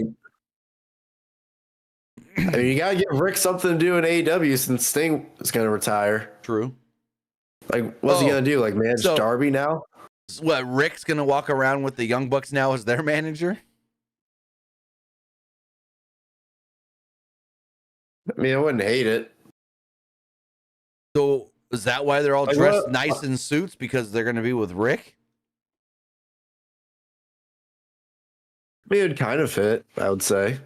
[SPEAKER 2] I mean, you gotta give Rick something to do in AEW since Sting is gonna retire.
[SPEAKER 1] True.
[SPEAKER 2] Like, what's he gonna do? Like, manage Darby now?
[SPEAKER 1] What, Rick's gonna walk around with the Young Bucks now as their manager?
[SPEAKER 2] I mean, I wouldn't hate it.
[SPEAKER 1] So, is that why they're all dressed nice in suits? Because they're gonna be with Rick?
[SPEAKER 2] I mean, it would kind of fit, I would say.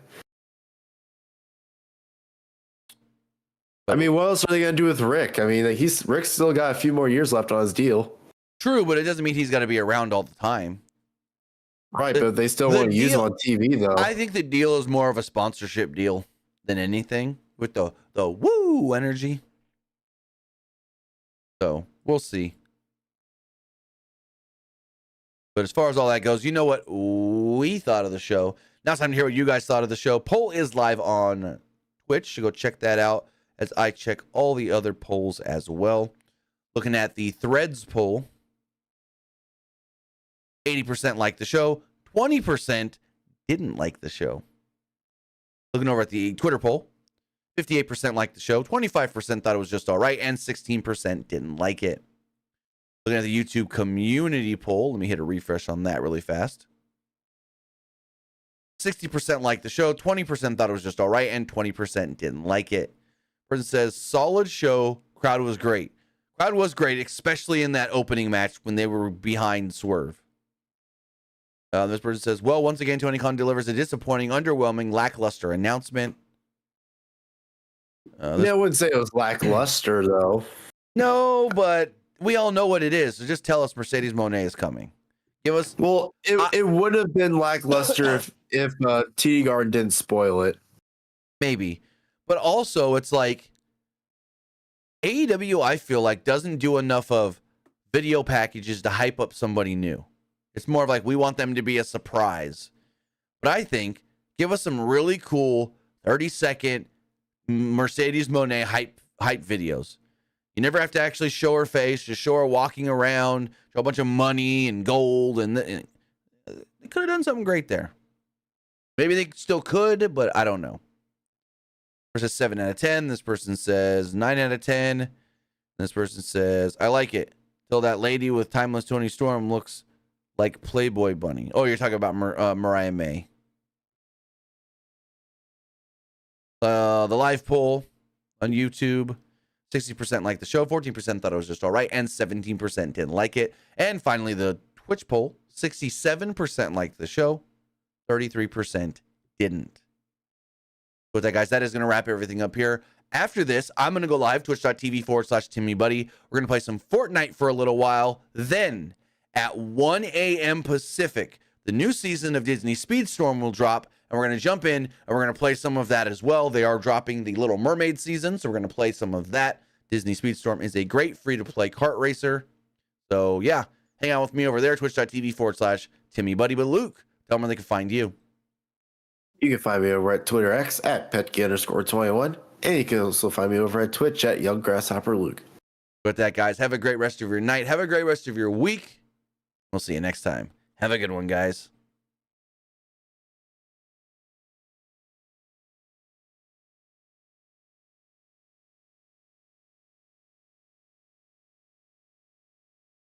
[SPEAKER 2] I mean, what else are they gonna do with Rick? I mean, like, Rick's still got a few more years left on his deal.
[SPEAKER 1] True, but it doesn't mean he's got to be around all the time.
[SPEAKER 2] Right, but they still want to use him on TV, though.
[SPEAKER 1] I think the deal is more of a sponsorship deal than anything with the woo energy. So we'll see. But as far as all that goes, you know what we thought of the show. Now it's time to hear what you guys thought of the show. Poll is live on Twitch, so go check that out as I check all the other polls as well. Looking at the Threads poll, 80% liked the show, 20% didn't like the show. Looking over at the Twitter poll, 58% liked the show, 25% thought it was just all right, and 16% didn't like it. Looking at the YouTube community poll, let me hit a refresh on that really fast. 60% liked the show, 20% thought it was just all right, and 20% didn't like it. Person says, solid show, crowd was great. Crowd was great, especially in that opening match when they were behind Swerve. This person says, well, once again, Tony Khan delivers a disappointing, underwhelming, lackluster announcement.
[SPEAKER 2] I wouldn't say it was lackluster, though.
[SPEAKER 1] No, but we all know what it is. So just tell us Mercedes Moné is coming. Give us.
[SPEAKER 2] Well, it would have been lackluster if TD Garden didn't spoil it.
[SPEAKER 1] Maybe. But also, it's like AEW, I feel like, doesn't do enough of video packages to hype up somebody new. It's more of like, we want them to be a surprise. But I think, give us some really cool 30-second Mercedes Moné hype videos. You never have to actually show her face. Just show her walking around, show a bunch of money and gold, and they could have done something great there. Maybe they still could, but I don't know. This says 7 out of 10. This person says 9 out of 10. This person says, I like it. Till that lady with Timeless Tony Storm looks like Playboy Bunny. Oh, you're talking about Mariah May. The live poll on YouTube, 60% liked the show, 14% thought it was just all right, and 17% didn't like it. And finally, the Twitch poll, 67% liked the show, 33% didn't. With that, guys, that is going to wrap everything up here. After this, I'm going to go live, twitch.tv/TimmyBuddy. We're going to play some Fortnite for a little while. Then, at 1 a.m. Pacific, the new season of Disney Speedstorm will drop, and we're going to jump in, and we're going to play some of that as well. They are dropping the Little Mermaid season, so we're going to play some of that. Disney Speedstorm is a great free-to-play kart racer. So, yeah, hang out with me over there, twitch.tv/TimmyBuddy. But Luke, tell them where they can find you.
[SPEAKER 2] You can find me over at Twitter X at Petke_21. And you can also find me over at Twitch at YoungGrasshopperLuke.
[SPEAKER 1] With that, guys, have a great rest of your night. Have a great rest of your week. We'll see you next time. Have a good one, guys.